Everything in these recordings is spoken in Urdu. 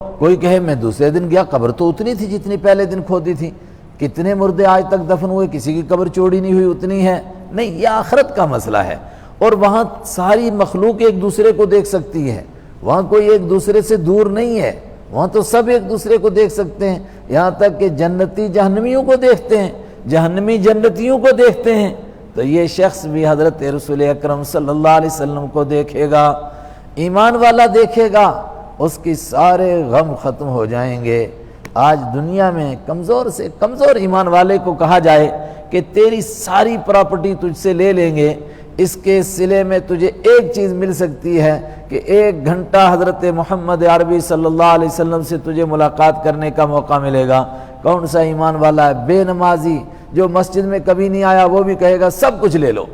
کوئی کہے میں دوسرے دن گیا، قبر تو اتنی تھی جتنی پہلے دن کھودی تھی، کتنے مردے آج تک دفن ہوئے، کسی کی قبر چوڑی نہیں ہوئی، اتنی ہے۔ نہیں، یہ آخرت کا مسئلہ ہے، اور وہاں ساری مخلوق ایک دوسرے کو دیکھ سکتی ہے، وہاں کوئی ایک دوسرے سے دور نہیں ہے، وہاں تو سب ایک دوسرے کو دیکھ سکتے ہیں، یہاں تک کہ جنتی جہنمیوں کو دیکھتے ہیں، جہنمی جنتیوں کو دیکھتے ہیں۔ تو یہ شخص بھی حضرت رسول اکرم صلی اللہ علیہ وسلم کو دیکھے گا، ایمان والا دیکھے گا، اس کی سارے غم ختم ہو جائیں گے۔ آج دنیا میں کمزور سے کمزور ایمان والے کو کہا جائے کہ تیری ساری پراپرٹی تجھ سے لے لیں گے، اس کے صلے میں تجھے ایک چیز مل سکتی ہے کہ 1 گھنٹہ حضرت محمد عربی صلی اللہ علیہ وسلم سے تجھے ملاقات کرنے کا موقع ملے گا۔ کون سا ایمان والا ہے؟ بے نمازی جو مسجد میں کبھی نہیں آیا، وہ بھی کہے گا سب کچھ لے لو،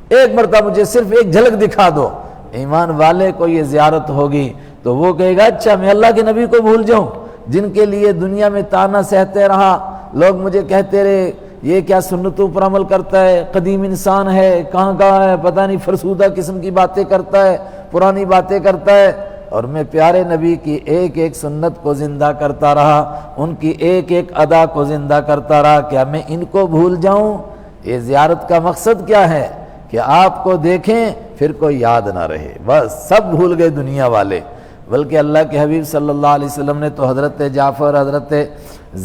ایک مرتبہ مجھے صرف ایک جھلک دکھا دو۔ ایمان والے کو یہ زیارت ہوگی تو وہ کہے گا اچھا میں اللہ کے نبی کو بھول جاؤں، جن کے لیے دنیا میں تانا سہتے رہا، لوگ مجھے کہتے رہے یہ کیا سنتوں پر عمل کرتا ہے، قدیم انسان ہے، کہاں ہے، پتہ نہیں فرسودہ قسم کی باتیں کرتا ہے، پرانی باتیں کرتا ہے، اور میں پیارے نبی کی ایک ایک سنت کو زندہ کرتا رہا، ان کی ایک ایک ادا کو زندہ کرتا رہا، کیا میں ان کو بھول جاؤں؟ یہ زیارت کا مقصد کیا ہے؟ کہ آپ کو دیکھیں پھر کوئی یاد نہ رہے، بس سب بھول گئے دنیا والے۔ بلکہ اللہ کے حبیب صلی اللہ علیہ وسلم نے تو حضرت جعفر، حضرت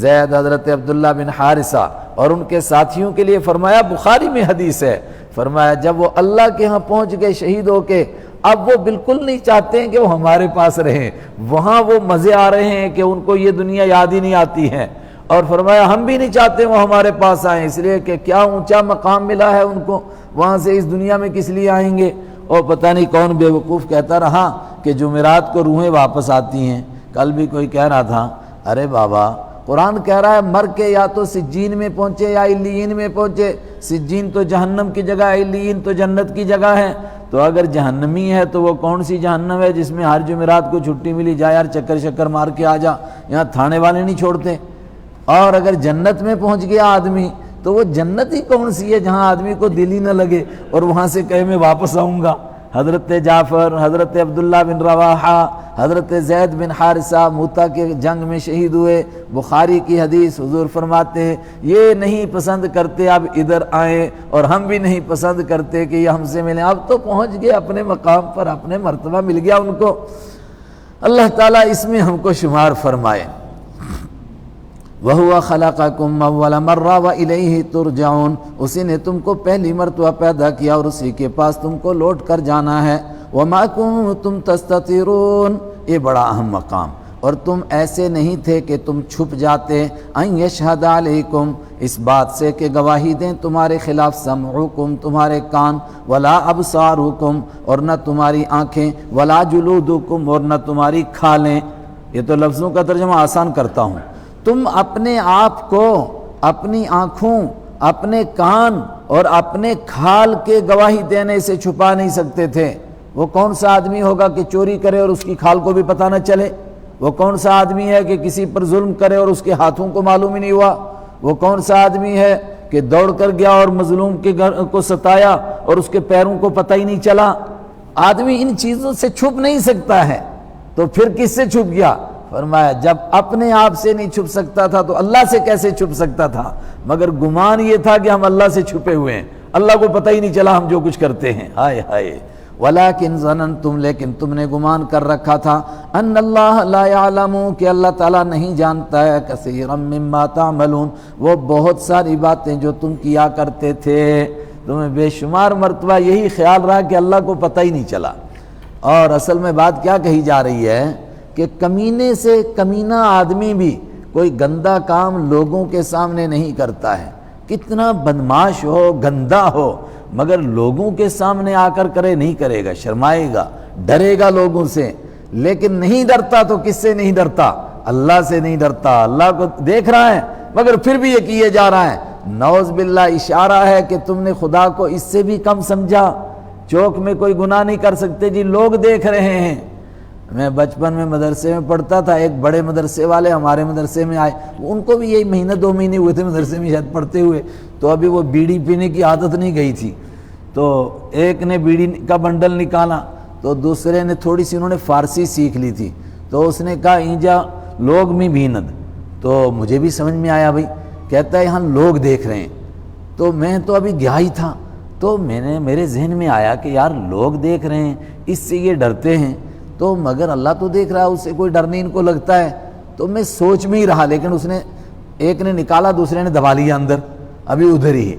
زید، حضرت عبداللہ بن حارثہ اور ان کے ساتھیوں کے لیے فرمایا، بخاری میں حدیث ہے، فرمایا جب وہ اللہ کے ہاں پہنچ گئے شہید ہو کے، اب وہ بالکل نہیں چاہتے ہیں کہ وہ ہمارے پاس رہیں، وہاں وہ مزے آ رہے ہیں کہ ان کو یہ دنیا یاد ہی نہیں آتی ہے، اور فرمایا ہم بھی نہیں چاہتے وہ ہمارے پاس آئیں، اس لیے کہ کیا اونچا مقام ملا ہے ان کو، وہاں سے اس دنیا میں کس لیے آئیں گے۔ اور پتہ نہیں کون بے وقوف کہتا رہا کہ جمعرات کو روحیں واپس آتی ہیں۔ کل بھی کوئی کہہ رہا تھا ارے بابا قرآن کہہ رہا ہے مر کے یا تو سجین میں پہنچے یا علیین میں پہنچے، سجین تو جہنم کی جگہ، علیین تو جنت کی جگہ ہے، تو اگر جہنمی ہے تو وہ کون سی جہنم ہے جس میں ہر جمعرات کو چھٹی ملی، جا یار چکر شکر مار کے آ جا، یہاں تھانے والے نہیں چھوڑتے۔ اور اگر جنت میں پہنچ گیا آدمی تو وہ جنت ہی کون سی ہے جہاں آدمی کو دل ہی نہ لگے اور وہاں سے کہے میں واپس آؤں گا۔ حضرت جعفر، حضرت عبداللہ بن رواحہ، حضرت زید بن حارثہ موتا کے جنگ میں شہید ہوئے، بخاری کی حدیث، حضور فرماتے ہیں یہ نہیں پسند کرتے اب ادھر آئیں، اور ہم بھی نہیں پسند کرتے کہ یہ ہم سے ملیں، اب تو پہنچ گئے اپنے مقام پر، اپنے مرتبہ مل گیا ان کو۔ اللہ تعالیٰ اس میں ہم کو شمار فرمائے۔ وَهُوَ خَلَقَكُمْ أَوَّلَ مَرَّةٍ وَإِلَيْهِ تُرْجَعُونَ، اسی نے تم کو پہلی مرتبہ پیدا کیا اور اسی کے پاس تم کو لوٹ کر جانا ہے۔ وَمَا كُنتُمْ تَسْتَتِرُونَ، یہ بڑا اہم مقام، اور تم ایسے نہیں تھے کہ تم چھپ جاتے، أَن يَشْهَدَ عَلَيْكُمْ، اس بات سے کہ گواہی دیں تمہارے خلاف، سمعکم تمہارے کان، ولا ابصارکم اور نہ تمہاری آنکھیں، ولا جلودکم اور نہ تمہاری کھالیں۔ یہ تو لفظوں کا ترجمہ آسان کرتا ہوں، تم اپنے آپ کو اپنی آنکھوں، اپنے کان اور اپنے کھال کے گواہی دینے سے چھپا نہیں سکتے تھے۔ وہ کون سا آدمی ہوگا کہ چوری کرے اور اس کی کھال کو بھی پتہ نہ چلے؟ وہ کون سا آدمی ہے کہ کسی پر ظلم کرے اور اس کے ہاتھوں کو معلوم ہی نہیں ہوا؟ وہ کون سا آدمی ہے کہ دوڑ کر گیا اور مظلوم کے گھر کو ستایا اور اس کے پیروں کو پتہ ہی نہیں چلا؟ آدمی ان چیزوں سے چھپ نہیں سکتا ہے، تو پھر کس سے چھپ گیا؟ فرمایا جب اپنے آپ سے نہیں چھپ سکتا تھا تو اللہ سے کیسے چھپ سکتا تھا؟ مگر گمان یہ تھا کہ ہم اللہ سے چھپے ہوئے ہیں، اللہ کو پتہ ہی نہیں چلا ہم جو کچھ کرتے ہیں۔ ہائے ہائے، وَلَٰكِنْ ظَنَنْتُمْ، لیکن تم نے گمان کر رکھا تھا، أَنَّ اللَّهَ لَا يَعْلَمُ، کہ اللہ تعالیٰ نہیں جانتا ہے، كَثِيرًا مِّمَّا تَعْمَلُونَ، وہ بہت ساری باتیں جو تم کیا کرتے تھے۔ تمہیں بے شمار مرتبہ یہی خیال رہا کہ اللہ کو پتہ ہی نہیں چلا۔ اور اصل میں بات کیا کہی جا رہی ہے کہ کمینے سے کمینہ آدمی بھی کوئی گندا کام لوگوں کے سامنے نہیں کرتا ہے، کتنا بدمعاش ہو، گندا ہو، مگر لوگوں کے سامنے آ کر کرے نہیں کرے گا، شرمائے گا، ڈرے گا لوگوں سے۔ لیکن نہیں ڈرتا تو کس سے نہیں ڈرتا؟ اللہ سے نہیں ڈرتا، اللہ کو دیکھ رہا ہے مگر پھر بھی یہ کیے جا رہا ہے۔ نعوذ باللہ، اشارہ ہے کہ تم نے خدا کو اس سے بھی کم سمجھا۔ چوک میں کوئی گناہ نہیں کر سکتے جی، لوگ دیکھ رہے ہیں۔ میں بچپن میں مدرسے میں پڑھتا تھا، ایک بڑے مدرسے والے ہمارے مدرسے میں آئے، ان کو بھی یہی مہینہ 2 مہینے ہوئے تھے مدرسے میں شاید پڑھتے ہوئے، تو ابھی وہ بیڑی پینے کی عادت نہیں گئی تھی، تو ایک نے بیڑی کا بنڈل نکالا تو دوسرے نے تھوڑی سی، انہوں نے فارسی سیکھ لی تھی، تو اس نے کہا اینجا لوگ میں بیند، تو مجھے بھی سمجھ میں آیا بھائی، کہتا ہے یہاں لوگ دیکھ رہے ہیں، تو میں تو ابھی گیا ہی تھا، تو میرے ذہن میں آیا کہ یار لوگ دیکھ رہے ہیں، اس سے یہ ڈرتے ہیں، تو مگر اللہ تو دیکھ رہا ہے، اس سے کوئی ڈر نہیں ان کو لگتا ہے۔ تو میں سوچ میں ہی رہا، لیکن اس نے ایک نے نکالا دوسرے نے دبا لیا اندر، ابھی ادھر ہی ہے،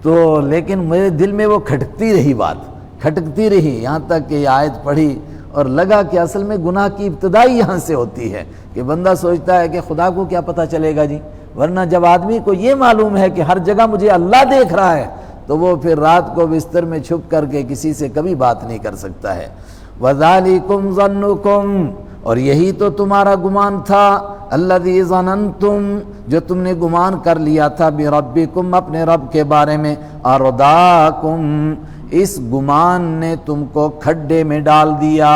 تو لیکن میرے دل میں وہ کھٹکتی رہی بات، کھٹکتی رہی، یہاں تک کہ یہ آیت پڑھی اور لگا کہ اصل میں گناہ کی ابتدائی یہاں سے ہوتی ہے کہ بندہ سوچتا ہے کہ خدا کو کیا پتہ چلے گا جی، ورنہ جب آدمی کو یہ معلوم ہے کہ ہر جگہ مجھے اللہ دیکھ رہا ہے تو وہ پھر رات کو بستر میں چھپ کر کے کسی سے کبھی بات نہیں کر سکتا ہے۔ وَذَلِكُمْ ظَنُّكُمْ، اور یہی تو تمہارا گمان تھا، الَّذِي ظَنَنْتُمْ، جو تم نے گمان کر لیا تھا، بِرَبِّكُمْ، اپنے رب کے بارے میں، أَرْدَاكُمْ، اس گمان نے تم کو کھڈے میں ڈال دیا،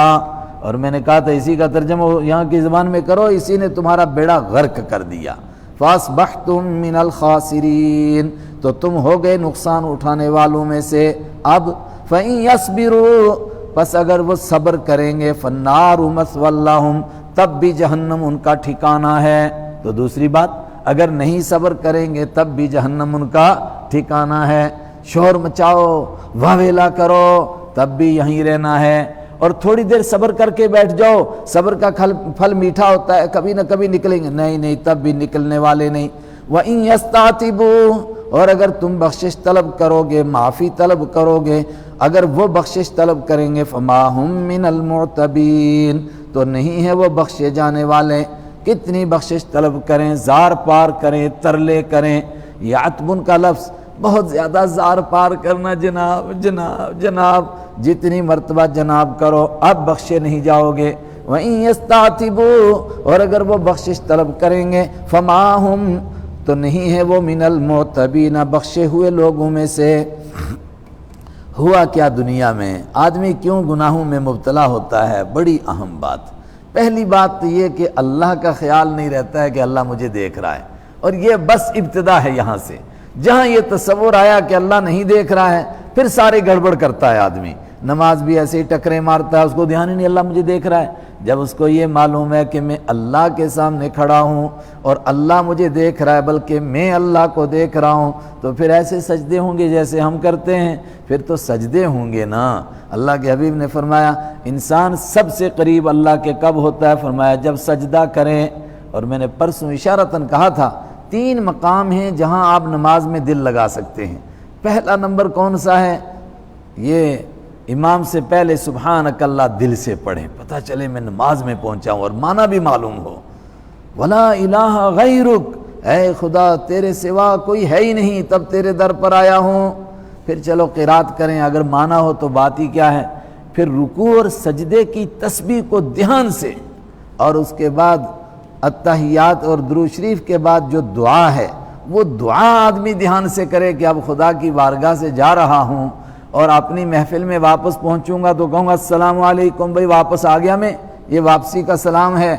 اور میں نے کہا تھا اسی کا ترجمہ یہاں کی زبان میں کرو، اسی نے تمہارا بیڑا غرق کر دیا۔ فَأَصْبَحْتُمْ مِنَ الْخَاسِرِينَ، تو تم ہو گئے نقصان اٹھانے والوں میں سے۔ اب فَإِن يَصْبِرُوا، پس اگر وہ صبر کریں گے، فَالنَّارُ مَثْوًى لَهُمْ، تب بھی جہنم ان کا ٹھکانہ ہے۔ تو دوسری بات، اگر نہیں صبر کریں گے تب بھی جہنم ان کا ٹھکانہ ہے۔ شور مچاؤ، واویلا کرو، تب بھی یہیں رہنا ہے، اور تھوڑی دیر صبر کر کے بیٹھ جاؤ، صبر کا پھل میٹھا ہوتا ہے، کبھی نہ کبھی نکلیں گے، نہیں تب بھی نکلنے والے نہیں۔ وَإِن يَسْتَعْتِبُوا، اور اگر تم بخشش طلب کرو گے، معافی طلب کرو گے، اگر وہ بخشش طلب کریں گے، فَمَا هُم مِّنَ الْمُعْتَبِينَ، تو نہیں ہے وہ بخشے جانے والے۔ کتنی بخشش طلب کریں، زار پار کریں، ترلے کریں، یہ عتبن کا لفظ بہت زیادہ زار پار کرنا، جناب جناب جناب، جتنی مرتبہ جناب کرو اب بخشے نہیں جاؤ گے۔ وَإِن يَسْتَعْتِبُوا، اور اگر وہ بخشش طلب کریں گے، فَمَا هُم، تو نہیں ہے وہ من المعتبین، بخشے ہوئے لوگوں میں سے۔ ہوا کیا دنیا میں آدمی کیوں گناہوں میں مبتلا ہوتا ہے؟ بڑی اہم بات، پہلی بات تو یہ کہ اللہ کا خیال نہیں رہتا ہے کہ اللہ مجھے دیکھ رہا ہے، اور یہ بس ابتدا ہے۔ یہاں سے جہاں یہ تصور آیا کہ اللہ نہیں دیکھ رہا ہے، پھر سارے گڑبڑ کرتا ہے آدمی، نماز بھی ایسے ہی ٹکرے مارتا ہے، اس کو دھیان ہی نہیں اللہ مجھے دیکھ رہا ہے۔ جب اس کو یہ معلوم ہے کہ میں اللہ کے سامنے کھڑا ہوں اور اللہ مجھے دیکھ رہا ہے، بلکہ میں اللہ کو دیکھ رہا ہوں، تو پھر ایسے سجدے ہوں گے جیسے ہم کرتے ہیں، پھر تو سجدے ہوں گے نا۔ اللہ کے حبیب نے فرمایا انسان سب سے قریب اللہ کے کب ہوتا ہے؟ فرمایا جب سجدہ کریں۔ اور میں نے پرسوں اشارتاً کہا تھا 3 مقام ہیں جہاں آپ نماز میں دل لگا سکتے ہیں۔ پہلا نمبر کون سا ہے؟ یہ امام سے پہلے سبحانک اللہ دل سے پڑھیں، پتہ چلے میں نماز میں پہنچا ہوں اور معنی بھی معلوم ہو۔ ولا الہ غیرک، اے خدا تیرے سوا کوئی ہے ہی نہیں، تب تیرے در پر آیا ہوں۔ پھر چلو قرات کریں، اگر معنی ہو تو بات ہی کیا ہے۔ پھر رکوع اور سجدے کی تسبیح کو دھیان سے، اور اس کے بعد اتحیات اور درود شریف کے بعد جو دعا ہے وہ دعا آدمی دھیان سے کرے کہ اب خدا کی بارگاہ سے جا رہا ہوں اور اپنی محفل میں واپس پہنچوں گا تو کہوں گا السلام علیکم، بھائی واپس آ گیا میں، یہ واپسی کا سلام ہے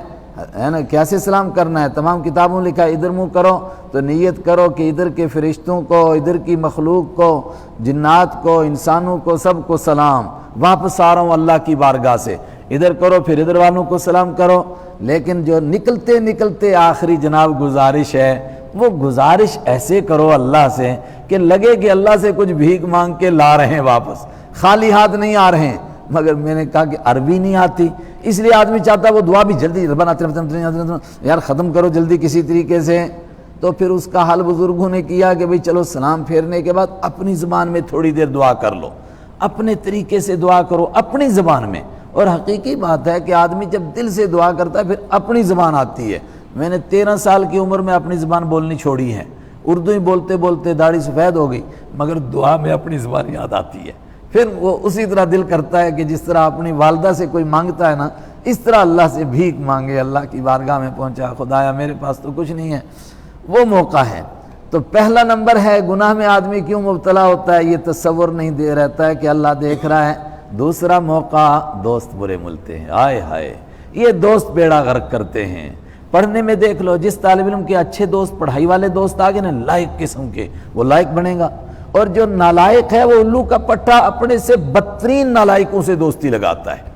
نا۔ کیسے سلام کرنا ہے؟ تمام کتابوں لکھا ہے ادھر منہ کرو، تو نیت کرو کہ ادھر کے فرشتوں کو، ادھر کی مخلوق کو، جنات کو، انسانوں کو، سب کو سلام، واپس آ رہا ہوں اللہ کی بارگاہ سے۔ ادھر کرو پھر ادھر والوں کو سلام کرو۔ لیکن جو نکلتے نکلتے آخری جناب گزارش ہے، وہ گزارش ایسے کرو اللہ سے کہ لگے کہ اللہ سے کچھ بھیک مانگ کے لا رہے ہیں، واپس خالی ہاتھ نہیں آ رہے ہیں۔ مگر میں نے کہا کہ عربی نہیں آتی، اس لیے آدمی چاہتا ہے وہ دعا بھی جلدی یار ختم کرو جلدی کسی طریقے سے۔ تو پھر اس کا حل بزرگوں نے کیا کہ بھئی چلو سلام پھیرنے کے بعد اپنی زبان میں تھوڑی دیر دعا کر لو، اپنے طریقے سے دعا کرو اپنی زبان میں۔ اور حقیقی بات ہے کہ آدمی جب دل سے دعا کرتا ہے پھر اپنی زبان آتی ہے۔ میں نے 13 سال کی عمر میں اپنی زبان بولنی چھوڑی ہے، اردو ہی بولتے بولتے داڑھی سفید ہو گئی، مگر دعا میں اپنی زبان یاد آتی ہے۔ پھر وہ اسی طرح دل کرتا ہے کہ جس طرح اپنی والدہ سے کوئی مانگتا ہے نا، اس طرح اللہ سے بھیک مانگے، اللہ کی بارگاہ میں پہنچا، خدایا میرے پاس تو کچھ نہیں ہے، وہ موقع ہے۔ تو پہلا نمبر ہے گناہ میں آدمی کیوں مبتلا ہوتا ہے، یہ تصور نہیں دے رہتا ہے کہ اللہ دیکھ رہا ہے۔ دوسرا موقع دوست برے ملتے ہیں، آئے ہائے یہ دوست بیڑا غرق کرتے ہیں۔ پڑھنے میں دیکھ لو، جس طالب علم کے اچھے دوست، پڑھائی والے دوست آگے نا لائق قسم کے، وہ لائق بنے گا، اور جو نالائق ہے وہ الو کا پٹھا اپنے سے بدترین نالائقوں سے دوستی لگاتا ہے۔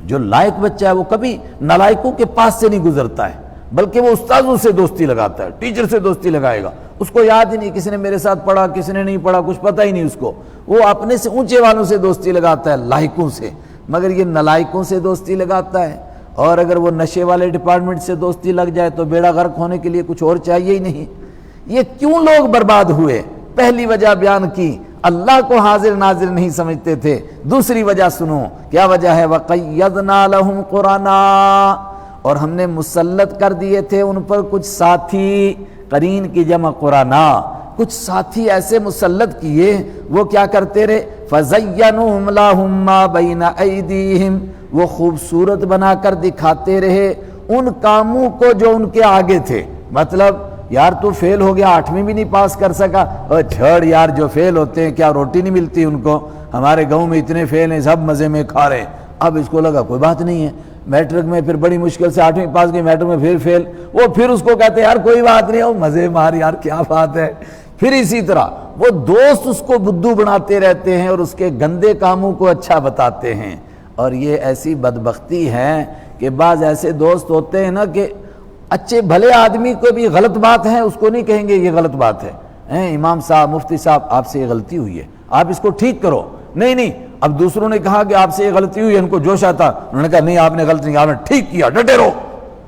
جو لائق بچہ ہے وہ کبھی نالائقوں کے پاس سے نہیں گزرتا ہے، بلکہ وہ استاذوں سے دوستی لگاتا ہے، ٹیچر سے دوستی لگائے گا، اس کو یاد ہی نہیں کسی نے میرے ساتھ پڑھا کسی نے نہیں پڑھا، کچھ پتہ ہی نہیں اس کو، وہ اپنے سے اونچے والوں سے دوستی لگاتا ہے، لائقوں سے، مگر یہ نالائقوں سے دوستی لگاتا ہے۔ اور اگر وہ نشے والے ڈپارٹمنٹ سے دوستی لگ جائے تو بیڑا غرق ہونے کے لیے کچھ اور چاہیے ہی نہیں۔ یہ کیوں لوگ برباد ہوئے؟ پہلی وجہ بیان کی، اللہ کو حاضر ناظر نہیں سمجھتے تھے۔ دوسری وجہ سنو، کیا وجہ ہے؟ وَقَيَّضْنَا لَهُمْ قُرَنَا، اور ہم نے مسلط کر دیے تھے ان پر کچھ ساتھی، قرین کی جمع قرانا، کچھ ساتھی ایسے مسلط کیے، وہ کیا کرتے رہے؟ فَزَيَّنُهُمْ لَهُمْ مَا بَيْنَ أَيْدِيهِمْ، وہ خوبصورت بنا کر دکھاتے رہے ان کاموں کو جو ان کے آگے تھے۔ مطلب یار تو فیل ہو گیا، 8ویں بھی نہیں پاس کر سکا، اور چھڑ یار جو فیل ہوتے ہیں کیا روٹی نہیں ملتی ان کو؟ ہمارے گاؤں میں اتنے فیل ہیں، سب مزے میں کھا رہے ہیں۔ اب اس کو لگا کوئی بات نہیں ہے، میٹرک میں پھر بڑی مشکل سے 8ویں پاس گئی، میٹرک میں پھر فیل، وہ پھر اس کو کہتے ہیں یار کوئی بات نہیں، وہ مزے مار یار کیا بات ہے۔ پھر اسی طرح وہ دوست اس کو بدھو بناتے رہتے ہیں اور اس کے گندے کاموں کو اچھا بتاتے ہیں۔ اور یہ ایسی بدبختی ہے کہ بعض ایسے دوست ہوتے ہیں نا کہ اچھے بھلے آدمی کو بھی غلط بات ہے اس کو نہیں کہیں گے یہ غلط بات ہے، امام صاحب مفتی صاحب آپ سے یہ غلطی ہوئی ہے آپ اس کو ٹھیک کرو، نہیں اب دوسروں نے کہا کہ آپ سے یہ غلطی ہوئی ہے، ان کو جوش آتا، انہوں نے کہا نہیں آپ نے غلط نہیں، آپ نے ٹھیک کیا، ڈٹے رہو۔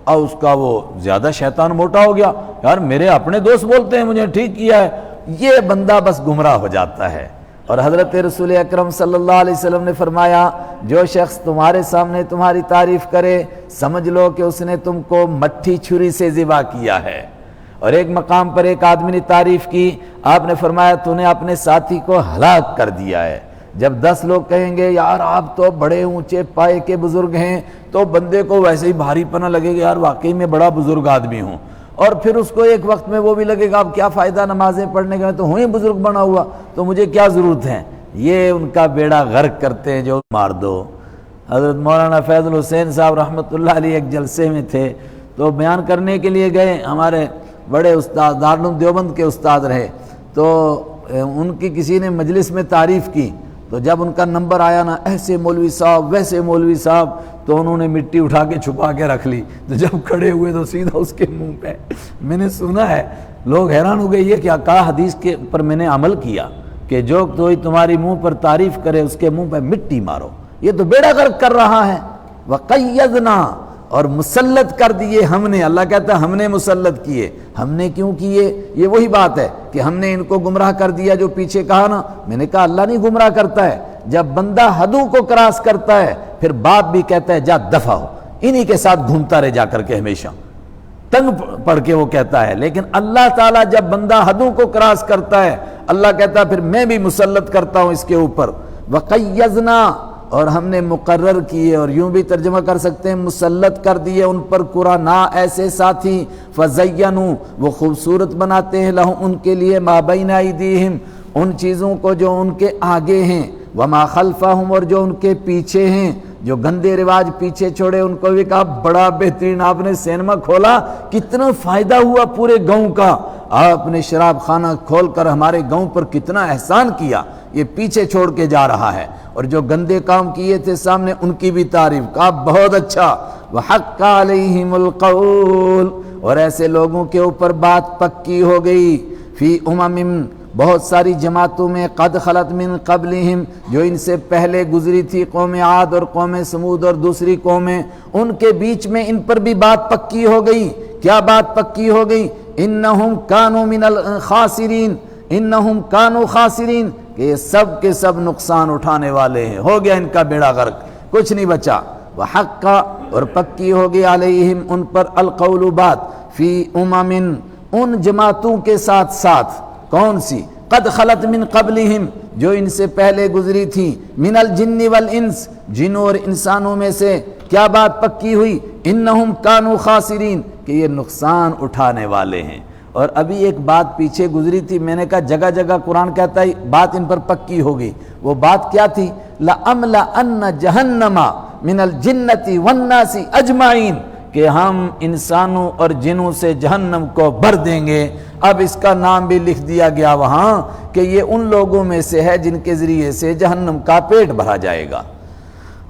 اور اس کا وہ زیادہ شیطان موٹا ہو گیا، یار میرے اپنے دوست بولتے ہیں مجھے ٹھیک کیا ہے، یہ بندہ بس گمراہ ہو جاتا ہے۔ اور حضرت رسول اکرم صلی اللہ علیہ وسلم نے فرمایا جو شخص تمہارے سامنے تمہاری تعریف کرے سمجھ لو کہ اس نے تم کو مٹھی چھری سے ذبح کیا ہے۔ اور ایک مقام پر ایک آدمی نے تعریف کی، آپ نے فرمایا تو نے اپنے ساتھی کو ہلاک کر دیا ہے۔ جب 10 لوگ کہیں گے یار آپ تو بڑے اونچے پائے کے بزرگ ہیں تو بندے کو ویسے ہی بھاری پنا لگے گا، یار واقعی میں بڑا بزرگ آدمی ہوں، اور پھر اس کو ایک وقت میں وہ بھی لگے گا اب کیا فائدہ نمازیں پڑھنے کا، میں تو ہوں ہی بزرگ بنا ہوا تو مجھے کیا ضرورت ہے۔ یہ ان کا بیڑا غرق کرتے ہیں جو مار دو۔ حضرت مولانا فیض الحسین صاحب رحمۃ اللہ علیہ ایک جلسے میں تھے تو بیان کرنے کے لیے گئے، ہمارے بڑے استاد دارالعلوم دیوبند کے استاد رہے، تو ان کی کسی نے مجلس میں تعریف کی، تو جب ان کا نمبر آیا نا ایسے مولوی صاحب ویسے مولوی صاحب، تو انہوں نے مٹی اٹھا کے چھپا کے رکھ لی، تو جب کھڑے ہوئے تو سیدھا اس کے منہ پہ، میں نے سنا ہے لوگ حیران ہو گئے یہ کیا کہا، حدیث کے پر میں نے عمل کیا کہ جو کوئی تمہاری منہ پر تعریف کرے اس کے منہ پہ مٹی مارو، یہ تو بیڑا غرق کر رہا ہے۔ وَقَيَّضْنَا، اور مسلط کر دیے ہم نے، اللہ کہتا ہے ہم نے مسلط کیے، ہم نے کیوں کیے؟ یہ وہی بات ہے کہ ہم نے ان کو گمراہ کر دیا جو پیچھے کہا نا، میں نے کہا اللہ نہیں گمراہ کرتا ہے، جب بندہ حدوں کو کراس کرتا ہے پھر باپ بھی کہتا ہے جا دفع ہو، انہی کے ساتھ گھومتا رہ جا کر کے ہمیشہ، تنگ پڑھ کے وہ کہتا ہے، لیکن اللہ تعالیٰ جب بندہ حدوں کو کراس کرتا ہے اللہ کہتا ہے پھر میں بھی مسلط کرتا ہوں اس کے اوپر۔ وَقَيَّضْنَا، اور ہم نے مقرر کیے، اور یوں بھی ترجمہ کر سکتے ہیں مسلط کر دیے ان پر قرانا ایسے ساتھی، فَزَيَّنُوا، وہ خوبصورت بناتے ہیں لہم ان کے لیے، مَا بَيْنَ أَيْدِيهِمْ، ان چیزوں کو جو ان کے آگے ہیں، وَمَا خَلْفَهُمْ، اور جو ان کے پیچھے ہیں، جو گندے رواج پیچھے چھوڑے ان کو بھی کہا بڑا بہترین آپ نے سینما کھولا، کتنا فائدہ ہوا پورے گاؤں کا، آپ نے شراب خانہ کھول کر ہمارے گاؤں پر کتنا احسان کیا، یہ پیچھے چھوڑ کے جا رہا ہے، اور جو گندے کام کیے تھے سامنے ان کی بھی تعریف، کہا بہت اچھا۔ وَحَقَّ عَلَيْهِمُ الْقَوْلُ، اور ایسے لوگوں کے اوپر بات پکی ہو گئی، فی امم، بہت ساری جماعتوں میں، قد خلت من قبلہم، جو ان سے پہلے گزری تھی، قوم عاد اور قوم سمود اور دوسری قومیں، ان کے بیچ میں ان پر بھی بات پکی ہو گئی۔ کیا بات پکی ہو گئی؟ انہم کانوا من الخاسرین، انہم کانوا خاسرین، کہ یہ سب کے سب نقصان اٹھانے والے ہیں، ہو گیا ان کا بیڑا غرق، کچھ نہیں بچا۔ وحق، اور پکی ہوگی علیہم ان پر، القول بات، فی امم، ان جماعتوں کے ساتھ ساتھ، کون سی؟ قد خلت من قبلہم، جو ان سے پہلے گزری تھی، من الجن والانس، جنوں اور انسانوں میں سے، کیا بات پکی ہوئی؟ انہم کانوا خاسرین، کہ یہ نقصان اٹھانے والے ہیں۔ اور ابھی ایک بات پیچھے گزری تھی، میں نے کہا جگہ جگہ قرآن کہتا ہے بات ان پر پکی ہوگی، وہ بات کیا تھی؟ لَأَمْلَأَنَّ جَهَنَّمَ مِنَ الْجِنَّةِ وَالنَّاسِ أَجْمَعِينَ، کہ ہم انسانوں اور جنوں سے جہنم کو بھر دیں گے۔ اب اس کا نام بھی لکھ دیا گیا وہاں کہ یہ ان لوگوں میں سے ہے جن کے ذریعے سے جہنم کا پیٹ بھرا جائے گا۔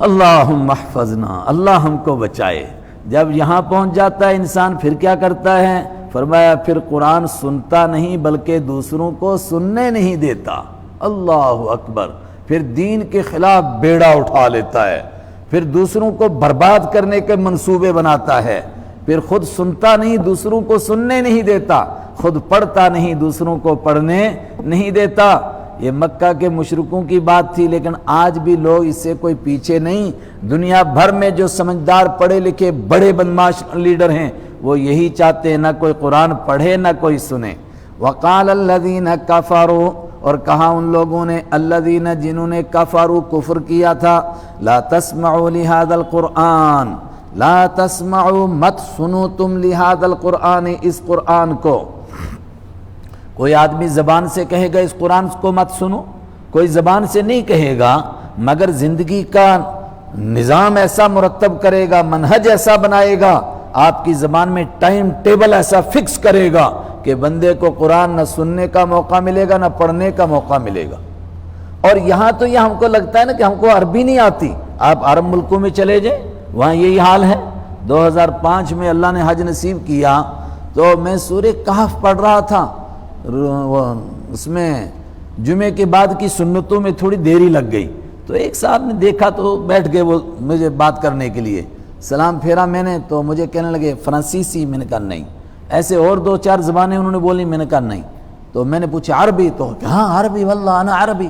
اللہم احفظنا، اللہ ہم کو بچائے۔ جب یہاں پہنچ جاتا ہے انسان پھر کیا کرتا ہے؟ فرمایا پھر قرآن سنتا نہیں بلکہ دوسروں کو سننے نہیں دیتا۔ اللہ اکبر، پھر دین کے خلاف بیڑا اٹھا لیتا ہے، پھر دوسروں کو برباد کرنے کے منصوبے بناتا ہے، پھر خود سنتا نہیں دوسروں کو سننے نہیں دیتا، خود پڑھتا نہیں دوسروں کو پڑھنے نہیں دیتا۔ یہ مکہ کے مشرکوں کی بات تھی، لیکن آج بھی لوگ اس سے کوئی پیچھے نہیں۔ دنیا بھر میں جو سمجھدار پڑھے لکھے بڑے بدماش لیڈر ہیں وہ یہی چاہتے ہیں، نہ کوئی قرآن پڑھے نہ کوئی سنے۔ وقال الذین کفروا، اور کہا ان لوگوں نے، الذین جنہوں نے کفروا کفر کیا تھا، لا تسمعوا لہذا القرآن، لا تسمعوا مت سنو تم لہذا القرآن، اس قرآن کو۔ کوئی آدمی زبان سے کہے گا اس قرآن کو مت سنو، کوئی زبان سے نہیں کہے گا، مگر زندگی کا نظام ایسا مرتب کرے گا، منہج ایسا بنائے گا، آپ کی زبان میں ٹائم ٹیبل ایسا فکس کرے گا کہ بندے کو قرآن نہ سننے کا موقع ملے گا نہ پڑھنے کا موقع ملے گا۔ اور یہاں تو یہ ہم کو لگتا ہے نا کہ ہم کو عربی نہیں آتی، آپ عرب ملکوں میں چلے جائیں وہاں یہی حال ہے۔ 2005 میں اللہ نے حج نصیب کیا تو میں سورہ کہف پڑھ رہا تھا، اس میں جمعے کے بعد کی سنتوں میں تھوڑی دیری لگ گئی، تو ایک صاحب نے دیکھا تو بیٹھ گئے وہ مجھے بات کرنے کے لیے، سلام پھیرا میں نے تو مجھے کہنے لگے فرانسیسی، میں نے کہا نہیں، ایسے اور 2-4 زبانیں انہوں نے بولی، میں نے کہا نہیں، تو میں نے پوچھا عربی، تو ہاں عربی، واللہ انا عربی،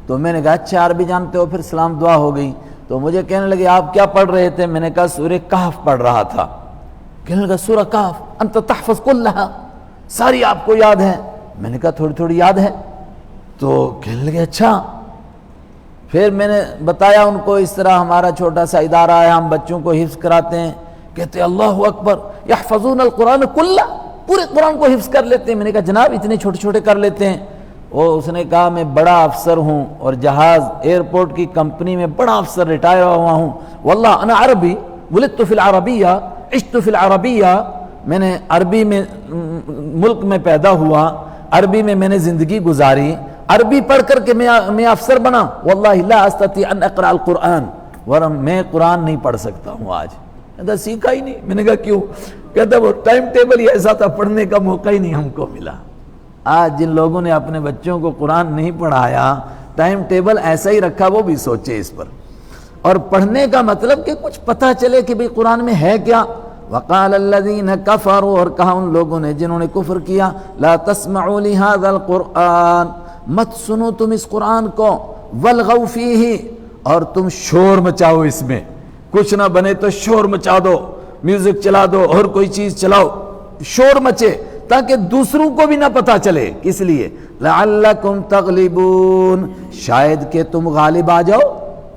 تو میں نے کہا اچھا عربی جانتے ہو، پھر سلام دعا ہو گئی۔ تو مجھے کہنے لگے آپ کیا پڑھ رہے تھے؟ میں نے کہا سورہ کہف پڑھ رہا تھا۔ کہنے لگا سورہ کہف انت تحفظ کلھا، ساری آپ کو یاد ہے؟ میں نے کہا تھوڑی تھوڑی یاد ہے۔ تو کہنے لگے اچھا۔ پھر میں نے بتایا ان کو اس طرح ہمارا چھوٹا سا ادارہ ہے، ہم بچوں کو حفظ کراتے ہیں۔ کہتے اللہ اکبر، یحفظون القرآن کلہ، پورے قرآن کو حفظ کر لیتے ہیں۔ میں نے کہا جناب اتنے چھوٹے چھوٹے کر لیتے ہیں؟ اس نے کہا میں بڑا افسر ہوں اور جہاز ایئرپورٹ کی کمپنی میں بڑا افسر ریٹائر ہوا ہوں، واللہ انا عربی، ولدت فی العربیہ، عشت فی العربیہ، میں نے عربی میں ملک میں پیدا ہوا، عربی میں نے زندگی گزاری، عربی پڑھ کر کے میں افسر بنا، واللہ لا استطیع ان اقرأ القرآن، ورنہ میں قرآن نہیں پڑھ سکتا ہوں آج۔ کہتا سیکھا ہی نہیں۔ میں نے کہا کیوں؟ کہتا وہ ٹائم ٹیبل ہی ایسا تھا، پڑھنے کا موقع ہی نہیں ہم کو ملا۔ آج جن لوگوں نے اپنے بچوں کو قرآن نہیں پڑھایا، ٹائم ٹیبل ایسا ہی رکھا، وہ بھی سوچے اس پر۔ اور پڑھنے کا مطلب کہ کچھ پتہ چلے کہ بھئی قرآن میں ہے کیا۔ وقال الذین کفروا، اور کہا ان لوگوں نے جنہوں نے کفر کیا، لا تسمعوا لہذا القرآن، مت سنو تم اس قرآن کو، والغوا فیہ، اور تم شور مچاؤ اس میں، کچھ نہ بنے تو شور مچا دو، میوزک چلا دو اور کوئی چیز چلاؤ، شور مچے تاکہ دوسروں کو بھی نہ پتہ چلے۔ کس لیے؟ لعلکم تغلبون، شاید کہ تم غالب آ جاؤ،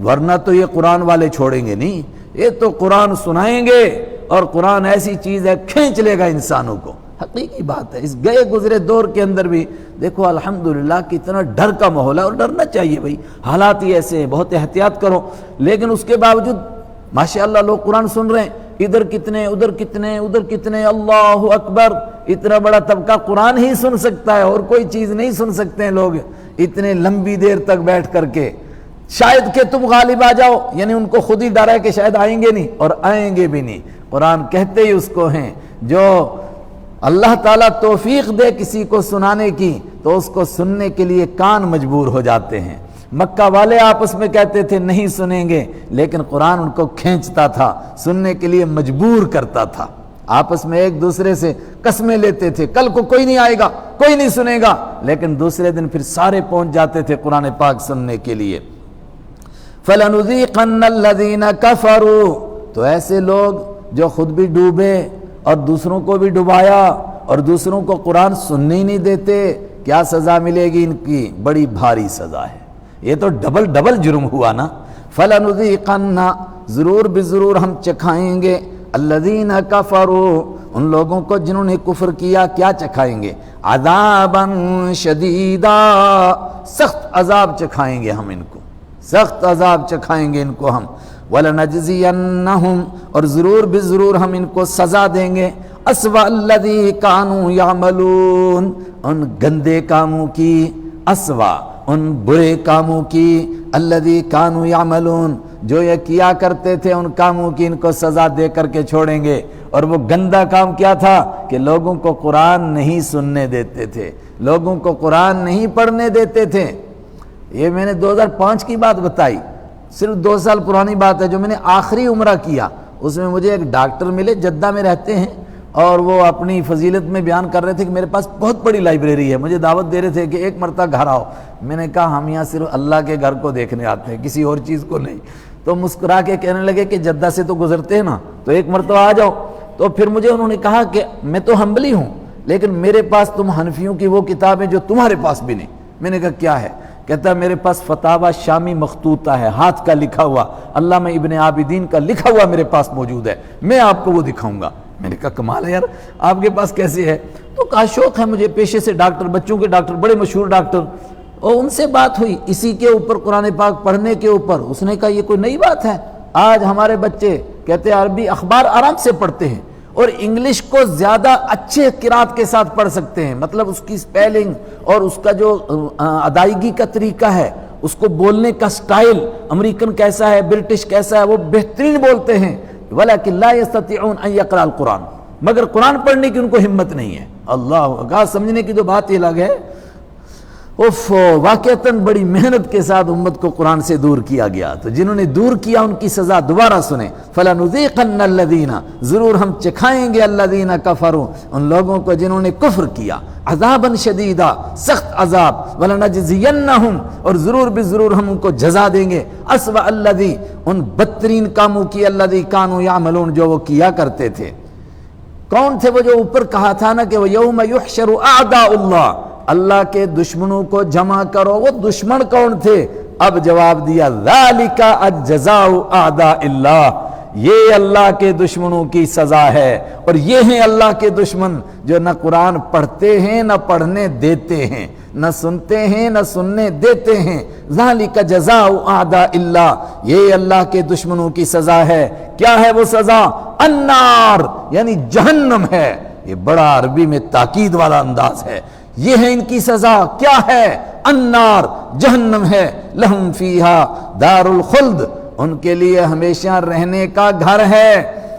ورنہ تو یہ قرآن والے چھوڑیں گے نہیں، یہ تو قرآن سنائیں گے، اور قرآن ایسی چیز ہے کھینچ لے گا انسانوں کو۔ حقیقی بات ہے، اس گئے گزرے دور کے اندر بھی دیکھو الحمدللہ کتنا ڈر کا ماحول ہے، اور ڈرنا چاہیے بھائی، حالات ہی ایسے ہیں، بہت احتیاط کرو، لیکن اس کے باوجود ماشاءاللہ لوگ قرآن سن رہے ہیں، ادھر کتنے ادھر کتنے ادھر کتنے، اللہ اکبر، اتنا بڑا طبقہ قرآن ہی سن سکتا ہے اور کوئی چیز نہیں سن سکتے ہیں لوگ اتنے لمبی دیر تک بیٹھ کر کے۔ شاید کہ تم غالب آ جاؤ، یعنی ان کو خود ہی ڈر ہے کہ شاید آئیں گے نہیں، اور آئیں گے بھی نہیں۔ قرآن کہتے ہی اس کو ہیں، جو اللہ تعالیٰ توفیق دے کسی کو سنانے کی تو اس کو سننے کے لیے کان مجبور ہو جاتے ہیں۔ مکہ والے آپس میں کہتے تھے نہیں سنیں گے، لیکن قرآن ان کو کھینچتا تھا، سننے کے لیے مجبور کرتا تھا۔ آپس میں ایک دوسرے سے قسمیں لیتے تھے، کل کو کوئی نہیں آئے گا، کوئی نہیں سنے گا، لیکن دوسرے دن پھر سارے پہنچ جاتے تھے قرآن پاک سننے کے لیے۔ فَلَنُذِيقَنَّ الَّذِينَ كَفَرُوا، تو ایسے لوگ جو خود بھی ڈوبے اور دوسروں کو بھی ڈبایا اور دوسروں کو قرآن سننے ہی نہیں دیتے، کیا سزا ملے گی ان کی؟ بڑی بھاری سزا ہے، یہ تو ڈبل جرم ہوا نا۔ فَلَنُذِيقَنَّ، ضرور بضرور ہم چکھائیں گے، الَّذِينَ كَفَرُوا، ان لوگوں کو جنہوں نے کفر کیا، کیا چکھائیں گے؟ عَذَابًا شَدِيدًا، سخت عذاب چکھائیں گے ہم ان کو، سخت عذاب چکھائیں گے ان کو ہم۔ وَلَنَجْزِيَنَّهُمْ، اور ضرور بضرور ہم ان کو سزا دیں گے، أَسْوَأَ الَّذِي كَانُوا يَعْمَلُونَ، ان گندے کاموں کی، اسوا ان برے کاموں کی، الذی کانوا یعملون، جو یہ کیا کرتے تھے ان کاموں کی ان کو سزا دے کر کے چھوڑیں گے۔ اور وہ گندا کام کیا تھا کہ لوگوں کو قرآن نہیں سننے دیتے تھے، لوگوں کو قرآن نہیں پڑھنے دیتے تھے۔ یہ میں نے 2005 کی بات بتائی، صرف 2 سال پرانی بات ہے، جو میں نے آخری عمرہ کیا اس میں مجھے ایک ڈاکٹر ملے، جدہ میں رہتے ہیں، اور وہ اپنی فضیلت میں بیان کر رہے تھے کہ میرے پاس بہت بڑی لائبریری ہے، مجھے دعوت دے رہے تھے کہ ایک مرتبہ گھر آؤ۔ میں نے کہا ہم یہاں صرف اللہ کے گھر کو دیکھنے آتے ہیں، کسی اور چیز کو نہیں۔ تو مسکرا کے کہنے لگے کہ جدہ سے تو گزرتے ہیں نا، تو ایک مرتبہ آ جاؤ۔ تو پھر مجھے انہوں نے کہا کہ میں تو حنبلی ہوں، لیکن میرے پاس تم حنفیوں کی وہ کتابیں جو تمہارے پاس بھی نہیں۔ میں نے کہا کیا ہے؟ کہتا ہے میرے پاس فتاوی شامی مخطوطہ ہے، ہاتھ کا لکھا ہوا، علامہ ابن عابدین کا لکھا ہوا میرے پاس موجود ہے، میں آپ کو وہ دکھاؤں گا۔ میں نے کہا کمال ہے یار، آپ کے پاس کیسے ہے؟ تو کہا شوق ہے مجھے، پیشے سے ڈاکٹر، بچوں کے ڈاکٹر، بڑے مشہور ڈاکٹر، اور ان سے بات ہوئی اسی کے اوپر، قرآن پاک پڑھنے کے اوپر۔ اس نے کہا یہ کوئی نئی بات ہے، آج ہمارے بچے کہتے ہیں عربی اخبار آرام سے پڑھتے ہیں، اور انگلش کو زیادہ اچھے قرات کے ساتھ پڑھ سکتے ہیں، مطلب اس کی سپیلنگ اور اس کا جو ادائیگی کا طریقہ ہے، اس کو بولنے کا سٹائل، امریکن کیسا ہے، برٹش کیسا ہے، وہ بہترین بولتے ہیں۔ وَلَكِنْ لَا يَسْتَطِيعُونَ أَن يَقْرَأَ الْقُرْآنَ، مگر قرآن پڑھنے کی ان کو ہمت نہیں ہے۔ اللہ کا سمجھنے کی تو بات ہی الگ ہے۔ واقعتاً بڑی محنت کے ساتھ امت کو قرآن سے دور کیا گیا، تو جنہوں نے دور کیا ان کی سزا دوبارہ سنیں۔ فَلَنُذِيقَنَّ الَّذِينَ، ضرور ہم چکھائیں گے الَّذِينَ كَفَرُوا، ان لوگوں کو جنہوں نے کفر کیا، عذاباً شدیدا، سخت عذاب، وَلَنَجْزِيَنَّهُمْ، اور ضرور بضرور ہم ان کو جزا دیں گے، أَسْوَأَ الَّذِي، ان بدترین کاموں کی، الَّذِي كَانُوا يَعْمَلُونَ، جو وہ کیا کرتے تھے۔ کون تھے وہ جو اوپر کہا تھا نا کہ وَيَوْمَ يُحْشَرُ أَعْدَاءُ اللَّهِ، اللہ کے دشمنوں کو جمع کرو۔ وہ دشمن کون تھے؟ اب جواب دیا ذَلِكَ الجزاء أَعْدَاءِ اللَّهِ، یہ اللہ کے دشمنوں کی سزا ہے، اور یہ ہیں اللہ کے دشمن جو نہ قرآن پڑھتے ہیں، نہ پڑھنے دیتے ہیں، نہ سنتے ہیں، نہ سننے دیتے ہیں۔ ذَلِكَ جَزَاءُ أَعْدَاءِ اللَّهِ، یہ اللہ کے دشمنوں کی سزا ہے۔ کیا ہے وہ سزا؟ النار، یعنی جہنم ہے۔ یہ بڑا عربی میں تاکید والا انداز ہے۔ یہ ہے ان کی سزا، کیا ہے؟ النار، جہنم ہے۔ لہم فیہا دار الخلد، ان کے لیے ہمیشہ رہنے کا گھر ہے،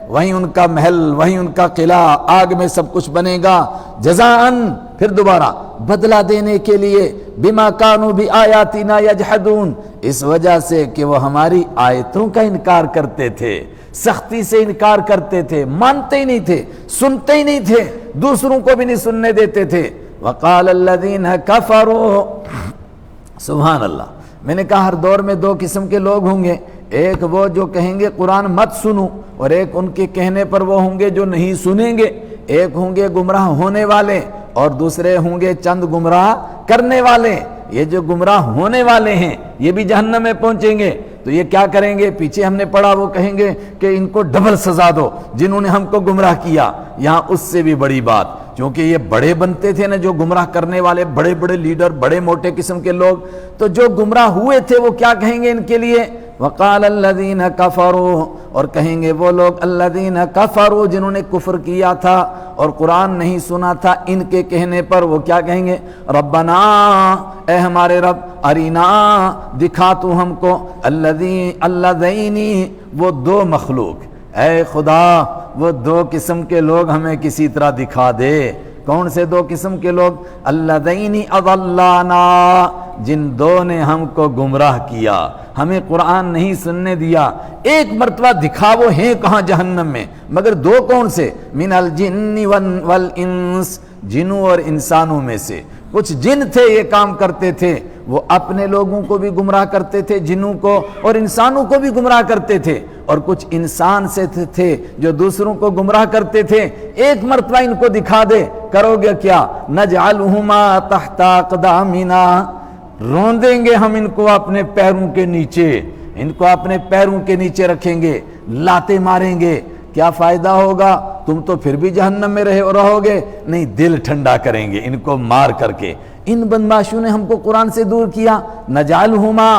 وہیں ان کا محل، وہیں ان کا قلعہ، آگ میں سب کچھ بنے گا۔ جزاءً، پھر دوبارہ بدلہ دینے کے لیے، بما کانوا بآیاتنا یجحدون، اس وجہ سے کہ وہ ہماری آیتوں کا انکار کرتے تھے، سختی سے انکار کرتے تھے، مانتے ہی نہیں تھے، سنتے ہی نہیں تھے، دوسروں کو بھی نہیں سننے دیتے تھے۔ وقال الذین کفروا، سبحان اللہ، میں نے کہا ہر دور میں 2 قسم کے لوگ ہوں گے، ایک وہ جو کہیں گے قرآن مت سنو، اور ایک ان کے کہنے پر وہ ہوں گے جو نہیں سنیں گے۔ ایک ہوں گے گمراہ ہونے والے، اور دوسرے ہوں گے چند گمراہ کرنے والے۔ یہ جو گمراہ ہونے والے ہیں یہ بھی جہنم میں پہنچیں گے، تو یہ کیا کریں گے؟ پیچھے ہم نے پڑھا، وہ کہیں گے کہ ان کو ڈبل سزا دو جنہوں نے ہم کو گمراہ کیا۔ یہاں اس سے بھی بڑی بات، کیونکہ یہ بڑے بنتے تھے نا جو گمراہ کرنے والے، بڑے بڑے لیڈر، بڑے موٹے قسم کے لوگ، تو جو گمراہ ہوئے تھے وہ کیا کہیں گے ان کے لیے؟ وقال الذین کفروا، اور کہیں گے وہ لوگ الذین کفروا جنہوں نے کفر کیا تھا اور قرآن نہیں سنا تھا، ان کے کہنے پر وہ کیا کہیں گے؟ ربنا، اے ہمارے رب، ارینا، دکھا تو ہم کو، الذین، وہ 2 مخلوق، اے خدا وہ 2 قسم کے لوگ ہمیں کسی طرح دکھا دے۔ کون سے 2 قسم کے لوگ؟ الذین اضلانا، جن 2 نے ہم کو گمراہ کیا، ہمیں قرآن نہیں سننے دیا۔ ایک مرتبہ دکھا، وہ ہیں کہاں؟ جہنم میں، مگر 2 کون سے؟ من الجن والانس، جنوں اور انسانوں میں سے۔ کچھ جن تھے یہ کام کرتے تھے، وہ اپنے لوگوں کو بھی گمراہ کرتے تھے، جنوں کو اور انسانوں کو بھی گمراہ کرتے تھے، اور کچھ انسان سے تھے جو دوسروں کو گمراہ کرتے تھے۔ ایک مرتبہ ان کو دکھا دے، کرو گے کیا؟ نجعلہما تحت اقدامنا، روندیں گے ہم ان کو اپنے پیروں کے نیچے، ان کو اپنے پیروں کے نیچے رکھیں گے، لاتے ماریں گے۔ کیا فائدہ ہوگا؟ تم تو پھر بھی جہنم میں رہو گے، نہیں، دل ٹھنڈا کریں گے ان کو مار کر کے۔ ان بدماشوں نے ہم کو قرآن سے دور کیا۔ نجعلہما،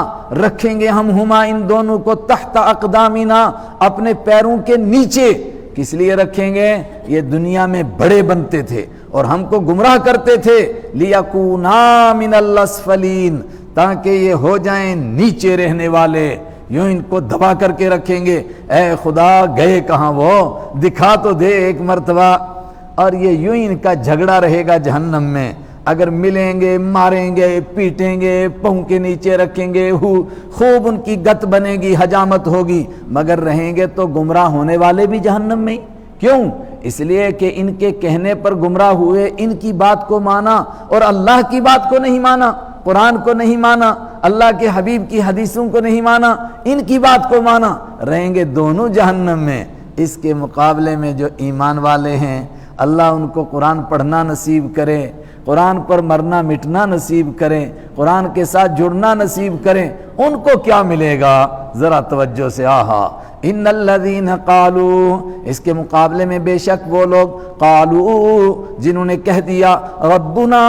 رکھیں گے ہم، ہما، ان دونوں کو، تحت اقدامنا، اپنے پیروں کے نیچے۔ کس لیے رکھیں گے؟ یہ دنیا میں بڑے بنتے تھے اور ہم کو گمراہ کرتے تھے، لیکونا من الاسفلین، تاکہ یہ ہو جائیں نیچے رہنے والے۔ یوں ان کو دبا کر کے رکھیں گے، اے خدا گئے کہاں وہ، دکھا تو دے ایک مرتبہ۔ اور یہ یوں ان کا جھگڑا رہے گا جہنم میں، اگر ملیں گے ماریں گے پیٹیں گے پاؤں کے نیچے رکھیں گے، خوب ان کی گت بنے گی حجامت ہوگی، مگر رہیں گے تو گمراہ ہونے والے بھی جہنم میں۔ کیوں؟ اس لیے کہ ان کے کہنے پر گمراہ ہوئے، ان کی بات کو مانا اور اللہ کی بات کو نہیں مانا، قرآن کو نہیں مانا، اللہ کے حبیب کی حدیثوں کو نہیں مانا، ان کی بات کو مانا، رہیں گے دونوں جہنم میں۔ اس کے مقابلے میں جو ایمان والے ہیں، اللہ ان کو قرآن پڑھنا نصیب کرے، قرآن پر مرنا مٹنا نصیب کرے، قرآن کے ساتھ جڑنا نصیب کرے، ان کو کیا ملے گا؟ ذرا توجہ سے آہا، ان الذین قالوا، اس کے مقابلے میں بے شک وہ لوگ قالوا جنہوں نے کہہ دیا ربنا،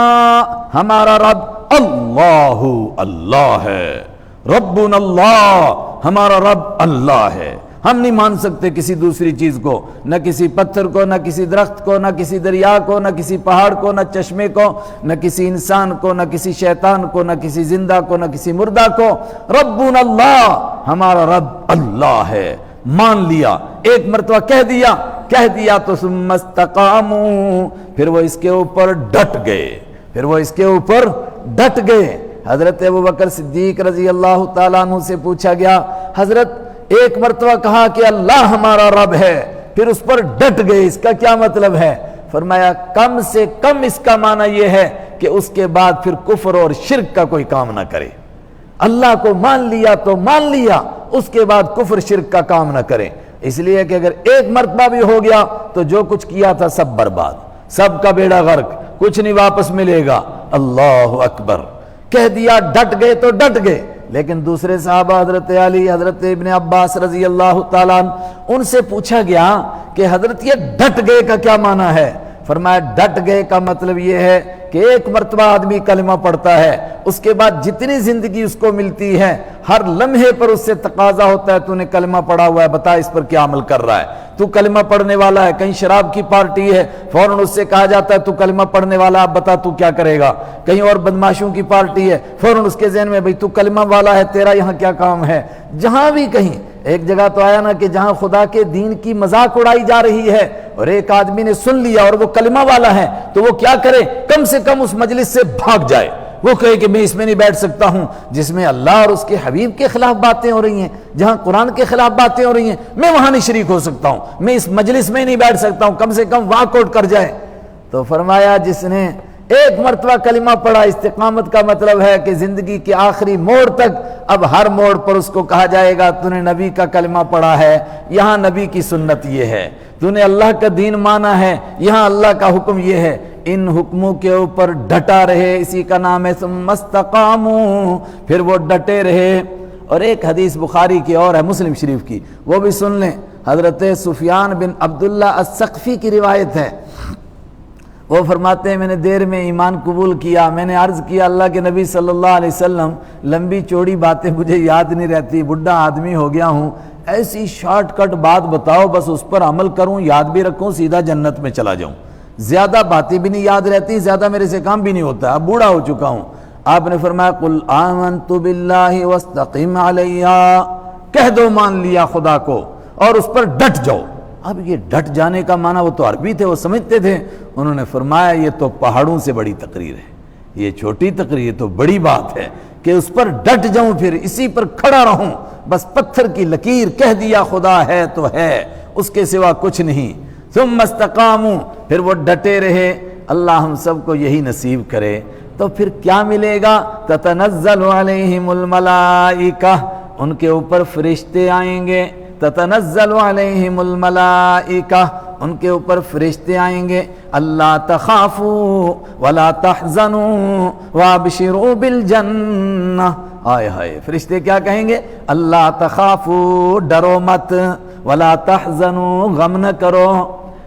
ہمارا رب اللہ اللہ ہے، ربنا اللہ، ہمارا رب اللہ ہے، ہم نہیں مان سکتے کسی دوسری چیز کو، نہ کسی پتھر کو، نہ کسی درخت کو، نہ کسی دریا کو، نہ کسی پہاڑ کو، نہ چشمے کو، نہ کسی انسان کو، نہ کسی شیطان کو، نہ کسی زندہ کو، نہ کسی مردہ کو، ربنا اللہ، ہمارا رب اللہ ہے، مان لیا، ایک مرتبہ کہہ دیا تو ثم استقاموا، پھر وہ اس کے اوپر ڈٹ گئے، حضرت ابوبکر صدیق رضی اللہ تعالیٰ عنہ سے پوچھا گیا، حضرت ایک مرتبہ کہا کہ اللہ ہمارا رب ہے، پھر اس پر ڈٹ گئے، اس کا کیا مطلب ہے؟ فرمایا کم سے کم اس کا معنی یہ ہے کہ اس کے بعد پھر کفر اور شرک کا کوئی کام نہ کرے، اللہ کو مان لیا تو مان لیا، اس کے بعد کفر شرک کا کام نہ کرے، اس لیے کہ اگر ایک مرتبہ بھی ہو گیا تو جو کچھ کیا تھا سب برباد، سب کا بیڑا غرق، کچھ نہیں واپس ملے گا۔ اللہ اکبر، کہہ دیا ڈٹ گئے تو ڈٹ گئے۔ لیکن دوسرے صحابہ حضرت علی، حضرت ابن عباس رضی اللہ تعالیٰ عنہ، ان سے پوچھا گیا کہ حضرت یہ ڈٹ گئے کا کیا معنی ہے؟ فرمایا ڈٹ گئے کا مطلب یہ ہے کہ ایک مرتبہ آدمی کلمہ پڑھتا ہے، اس کے بعد جتنی زندگی اس کو ملتی ہے ہر لمحے پر اس سے تقاضا ہوتا ہے تو نے کلمہ پڑھا ہوا ہے، بتا اس پر کیا عمل کر رہا ہے، تو کلمہ پڑھنے والا ہے، کہیں شراب کی پارٹی ہے فوراً اس سے کہا جاتا ہے تو کلمہ پڑھنے والا، اب بتا تو کیا کرے گا، کہیں اور بدماشوں کی پارٹی ہے فوراً اس کے ذہن میں بھئی تو کلمہ والا ہے، تیرا یہاں کیا کام ہے، جہاں بھی کہیں۔ ایک جگہ تو آیا نا کہ جہاں خدا کے دین کی مذاق اڑائی جا رہی ہے اور ایک آدمی نے سن لیا اور وہ کلمہ والا ہے تو وہ کیا کرے، کم سے کم اس مجلس سے بھاگ جائے، وہ کہے کہ میں اس میں نہیں بیٹھ سکتا ہوں جس میں اللہ اور اس کے حبیب کے خلاف باتیں ہو رہی ہیں، جہاں قرآن کے خلاف باتیں ہو رہی ہیں، میں وہاں نہیں شریک ہو سکتا ہوں، میں اس مجلس میں نہیں بیٹھ سکتا ہوں، کم سے کم واک آؤٹ کر جائے۔ تو فرمایا جس نے ایک مرتبہ کلمہ پڑھا، استقامت کا مطلب ہے کہ زندگی کے آخری موڑ تک، اب ہر موڑ پر اس کو کہا جائے گا تو نے نبی کا کلمہ پڑھا ہے، یہاں نبی کی سنت یہ ہے، تو نے اللہ کا دین مانا ہے، یہاں اللہ کا حکم یہ ہے، ان حکموں کے اوپر ڈٹا رہے، اسی کا نام ہے ثم استقاموا، پھر وہ ڈٹے رہے۔ اور ایک حدیث بخاری کی اور ہے، مسلم شریف کی، وہ بھی سن لیں، حضرت سفیان بن عبداللہ الثقفی کی روایت ہے، وہ فرماتے ہیں میں نے دیر میں ایمان قبول کیا، میں نے عرض کیا اللہ کے نبی صلی اللہ علیہ وسلم، لمبی چوڑی باتیں مجھے یاد نہیں رہتی، بڈھا آدمی ہو گیا ہوں، ایسی شارٹ کٹ بات بتاؤ بس اس پر عمل کروں، یاد بھی رکھوں، سیدھا جنت میں چلا جاؤں، زیادہ باتیں بھی نہیں یاد رہتی، زیادہ میرے سے کام بھی نہیں ہوتا، اب بوڑھا ہو چکا ہوں۔ آپ نے فرمایا قل آمنت باللہ واستقم علیہ، کہہ دو مان لیا خدا کو اور اس پر ڈٹ جاؤ۔ اب یہ ڈٹ جانے کا معنی وہ تو عربی تھے، وہ سمجھتے تھے، انہوں نے فرمایا یہ تو پہاڑوں سے بڑی تقریر ہے، یہ چھوٹی تقریر تو بڑی بات ہے کہ اس پر ڈٹ جاؤں، پھر اسی پر کھڑا رہوں، بس پتھر کی لکیر، کہہ دیا خدا ہے تو ہے، اس کے سوا کچھ نہیں۔ ثم استقاموا، پھر وہ ڈٹے رہے، اللہ ہم سب کو یہی نصیب کرے۔ تو پھر کیا ملے گا؟ تتنزل علیہم الملائکہ، ان کے اوپر فرشتے آئیں گے، تتنزل علیہم الملائکہ، ان کے اوپر فرشتے آئیں گے، اللہ تخافوا ولا تحزنوا وابشروا بالجنہ۔ آئے ہائے، فرشتے کیا کہیں گے؟ اللہ تخافوا، ڈرو مت، ولا تحزنوا، غم نہ کرو۔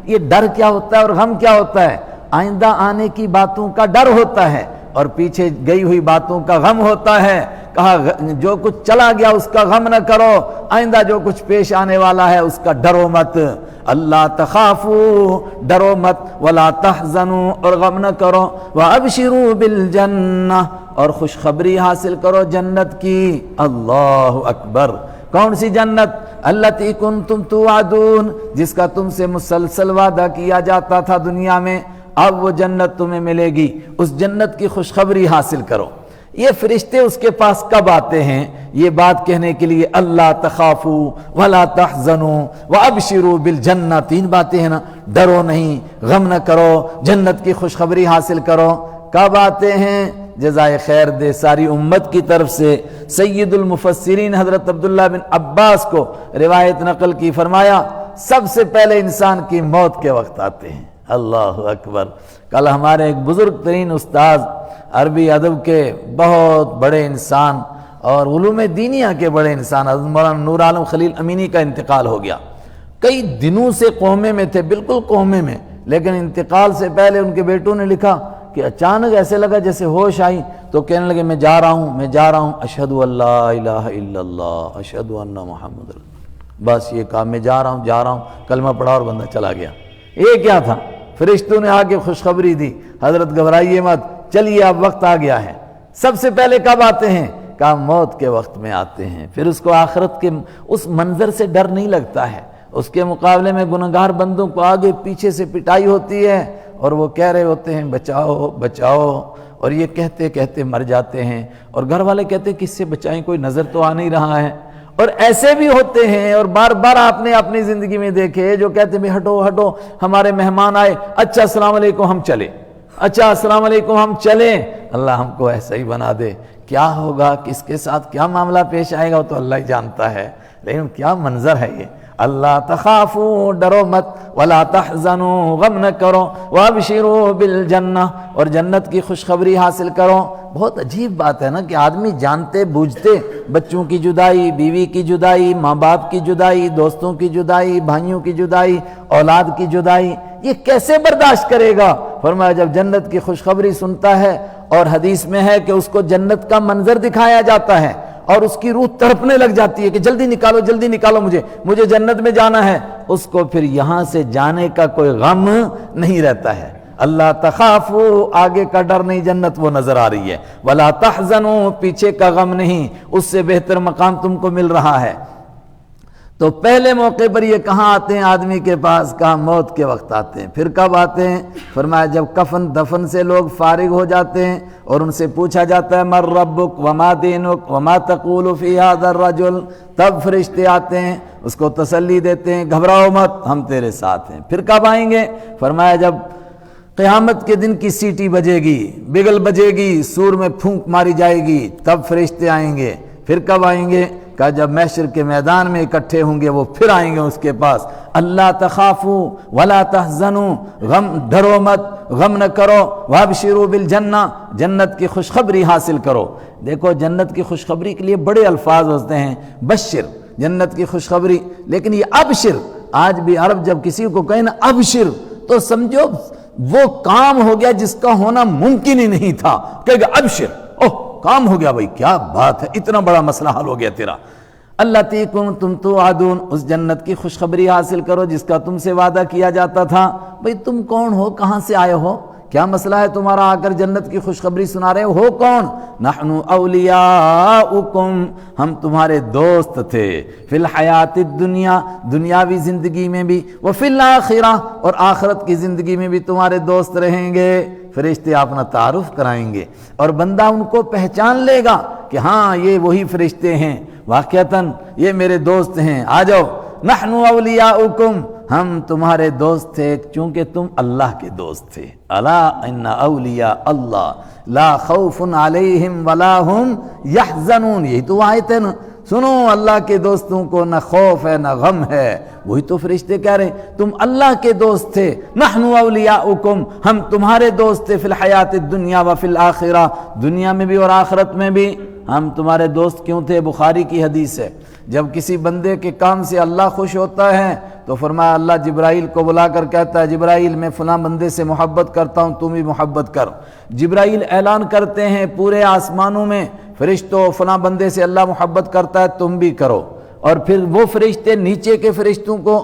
یہ ڈر کیا ہوتا ہے اور غم کیا ہوتا ہے؟ آئندہ آنے کی باتوں کا ڈر ہوتا ہے اور پیچھے گئی ہوئی باتوں کا غم ہوتا ہے۔ کہا جو کچھ چلا گیا اس کا غم نہ کرو، آئندہ جو کچھ پیش آنے والا ہے اس کا ڈرو مت۔ اللہ تخافوا، ڈرو مت، ولا تحزنوا، اور غم نہ کرو، وابشروا بالجنہ، اور خوشخبری حاصل کرو جنت کی۔ اللہ اکبر، کون سی جنت؟ التی کنتم توعدون، جس کا تم سے مسلسل وعدہ کیا جاتا تھا دنیا میں، اب وہ جنت تمہیں ملے گی، اس جنت کی خوشخبری حاصل کرو۔ یہ فرشتے اس کے پاس کب آتے ہیں؟ یہ بات کہنے کے لیے اللہ تخافوا ولا تحزنوا وابشروا بالجنہ، تین باتیں ہیں نا، ڈرو نہیں، غم نہ کرو، جنت کی خوشخبری حاصل کرو۔ کب آتے ہیں؟ جزائے خیر دے ساری امت کی طرف سے سید المفسرین حضرت عبداللہ بن عباس کو روایت نقل کی، فرمایا سب سے پہلے انسان کی موت کے وقت آتے ہیں۔ اللہ اکبر۔ کل ہمارے ایک بزرگ ترین استاذ، عربی ادب کے بہت بڑے انسان اور علوم دینیہ کے بڑے انسان حضرت مولانا نور عالم خلیل امینی کا انتقال ہو گیا۔ کئی دنوں سے قومے میں تھے، بالکل قومے میں، لیکن انتقال سے پہلے ان کے بیٹوں نے لکھا کہ اچانک ایسے لگا جیسے ہوش آئی، تو کہنے لگے میں جا رہا ہوں، اشہد ان لا الہ الا اللہ اشہد ان محمد رسول اللہ۔ بس یہ کہا میں جا رہا ہوں، کلمہ پڑھا اور بندہ چلا گیا۔ یہ کیا تھا؟ فرشتوں نے آ کے خوشخبری دی، حضرت گھبرائیے مت، چلیے اب وقت آ گیا ہے۔ سب سے پہلے کب آتے ہیں؟ کہا موت کے وقت میں آتے ہیں۔ پھر اس کو آخرت کے اس منظر سے ڈر نہیں لگتا ہے، اس کے مقابلے میں گنہگار بندوں کو آگے پیچھے سے پٹائی ہوتی ہے اور وہ کہہ رہے ہوتے ہیں بچاؤ بچاؤ، اور یہ کہتے کہتے مر جاتے ہیں، اور گھر والے کہتے ہیں کس سے بچائیں، کوئی نظر تو آ نہیں رہا ہے۔ اور ایسے بھی ہوتے ہیں، اور بار بار آپ نے اپنی زندگی میں دیکھے، جو کہتے ہیں ہٹو ہٹو ہمارے مہمان آئے، اچھا السلام علیکم ہم چلے، اچھا السلام علیکم ہم چلیں۔ اللہ ہم کو ایسا ہی بنا دے، کیا ہوگا، کس کے ساتھ کیا معاملہ پیش آئے گا وہ تو اللہ ہی جانتا ہے، لیکن کیا منظر ہے یہ۔ اللہ تخافوا، ڈرو مت، ولا تحزنوا، غم نہ کرو، وابشروا بالجنہ، اور جنت کی خوشخبری حاصل کرو۔ بہت عجیب بات ہے نا کہ آدمی جانتے بوجھتے بچوں کی جدائی، بیوی کی جدائی، ماں باپ کی جدائی، دوستوں کی جدائی، بھائیوں کی جدائی، اولاد کی جدائی، یہ کیسے برداشت کرے گا؟ فرمایا جب جنت کی خوشخبری سنتا ہے، اور حدیث میں ہے کہ اس کو جنت کا منظر دکھایا جاتا ہے اور اس کی روح تڑپنے لگ جاتی ہے کہ جلدی نکالو مجھے جنت میں جانا ہے، اس کو پھر یہاں سے جانے کا کوئی غم نہیں رہتا ہے۔ اللہ تخافوا، آگے کا ڈر نہیں، جنت وہ نظر آ رہی ہے، ولا تحزنوا، پیچھے کا غم نہیں، اس سے بہتر مقام تم کو مل رہا ہے۔ تو پہلے موقع پر یہ کہاں آتے ہیں آدمی کے پاس؟ کہاں؟ موت کے وقت آتے ہیں۔ پھر کب آتے ہیں؟ فرمایا جب کفن دفن سے لوگ فارغ ہو جاتے ہیں اور ان سے پوچھا جاتا ہے من ربک وما دینک وما تقول فی ھذا الرجل، تب فرشتے آتے ہیں، اس کو تسلی دیتے ہیں گھبراؤ مت، ہم تیرے ساتھ ہیں۔ پھر کب آئیں گے؟ فرمایا جب قیامت کے دن کی سیٹی بجے گی، بگل بجے گی، سور میں پھونک ماری جائے گی، تب فرشتے آئیں گے۔ پھر کب آئیں گے؟ کہ جب محشر کے میدان میں اکٹھے ہوں گے وہ پھر آئیں گے اس کے پاس۔ اللہ تخافوا ولا تحزنوا، غم ڈرو مت، غم نہ کرو، وابشروا بالجنہ، جنت کی خوشخبری حاصل کرو۔ دیکھو جنت کی خوشخبری کے لیے بڑے الفاظ ہوتے ہیں، بشر، جنت کی خوشخبری، لیکن یہ ابشر، آج بھی عرب جب کسی کو کہیں نا ابشر تو سمجھو وہ کام ہو گیا جس کا ہونا ممکن ہی نہیں تھا، کہے گا ابشر، اوہ کام ہو گیا بھائی، کیا بات ہے، اتنا بڑا مسئلہ حل ہو گیا تیرا۔ اللہ تیکم تم توعدون، اس جنت کی خوشخبری حاصل کرو جس کا تم سے وعدہ کیا جاتا تھا۔ بھئی تم کون ہو، کہاں سے آئے ہو، کیا مسئلہ ہے تمہارا، آ کر جنت کی خوشخبری سنا رہے ہو کون؟ نحن اولیاؤکم، ہم تمہارے دوست تھے، فی الحیات الدنیا، دنیاوی زندگی میں بھی، وفی الآخرہ، اور آخرت کی زندگی میں بھی تمہارے دوست رہیں گے۔ فرشتے اپنا تعارف کرائیں گے اور بندہ ان کو پہچان لے گا کہ ہاں یہ وہی فرشتے ہیں، واقعتاً یہ میرے دوست ہیں، آ جاؤ۔ نحن اولیاؤکم، ہم تمہارے دوست تھے چونکہ تم اللہ کے دوست تھے۔ الا ان اولیاء اللہ لا خوف علیہم ولا هم یحزنون، یہی تو آیت ہے نا، سنو اللہ کے دوستوں کو نہ خوف ہے نہ غم ہے، وہی تو فرشتے کہہ رہے ہیں تم اللہ کے دوست تھے۔ نحن اولیاؤکم، ہم تمہارے دوست تھے، فی الحیات الدنیا وفی الآخرہ، دنیا میں بھی اور آخرت میں بھی ہم تمہارے دوست کیوں تھے؟ بخاری کی حدیث ہے، جب کسی بندے کے کام سے اللہ خوش ہوتا ہے تو فرمایا اللہ جبرائیل کو بلا کر کہتا ہے جبرائیل میں فلاں بندے سے محبت کرتا ہوں، تم بھی محبت کر۔ جبرائیل اعلان کرتے ہیں پورے آسمانوں میں، فرشتوں فلاں بندے سے اللہ محبت کرتا ہے تم بھی کرو، اور پھر وہ فرشتے نیچے کے فرشتوں کو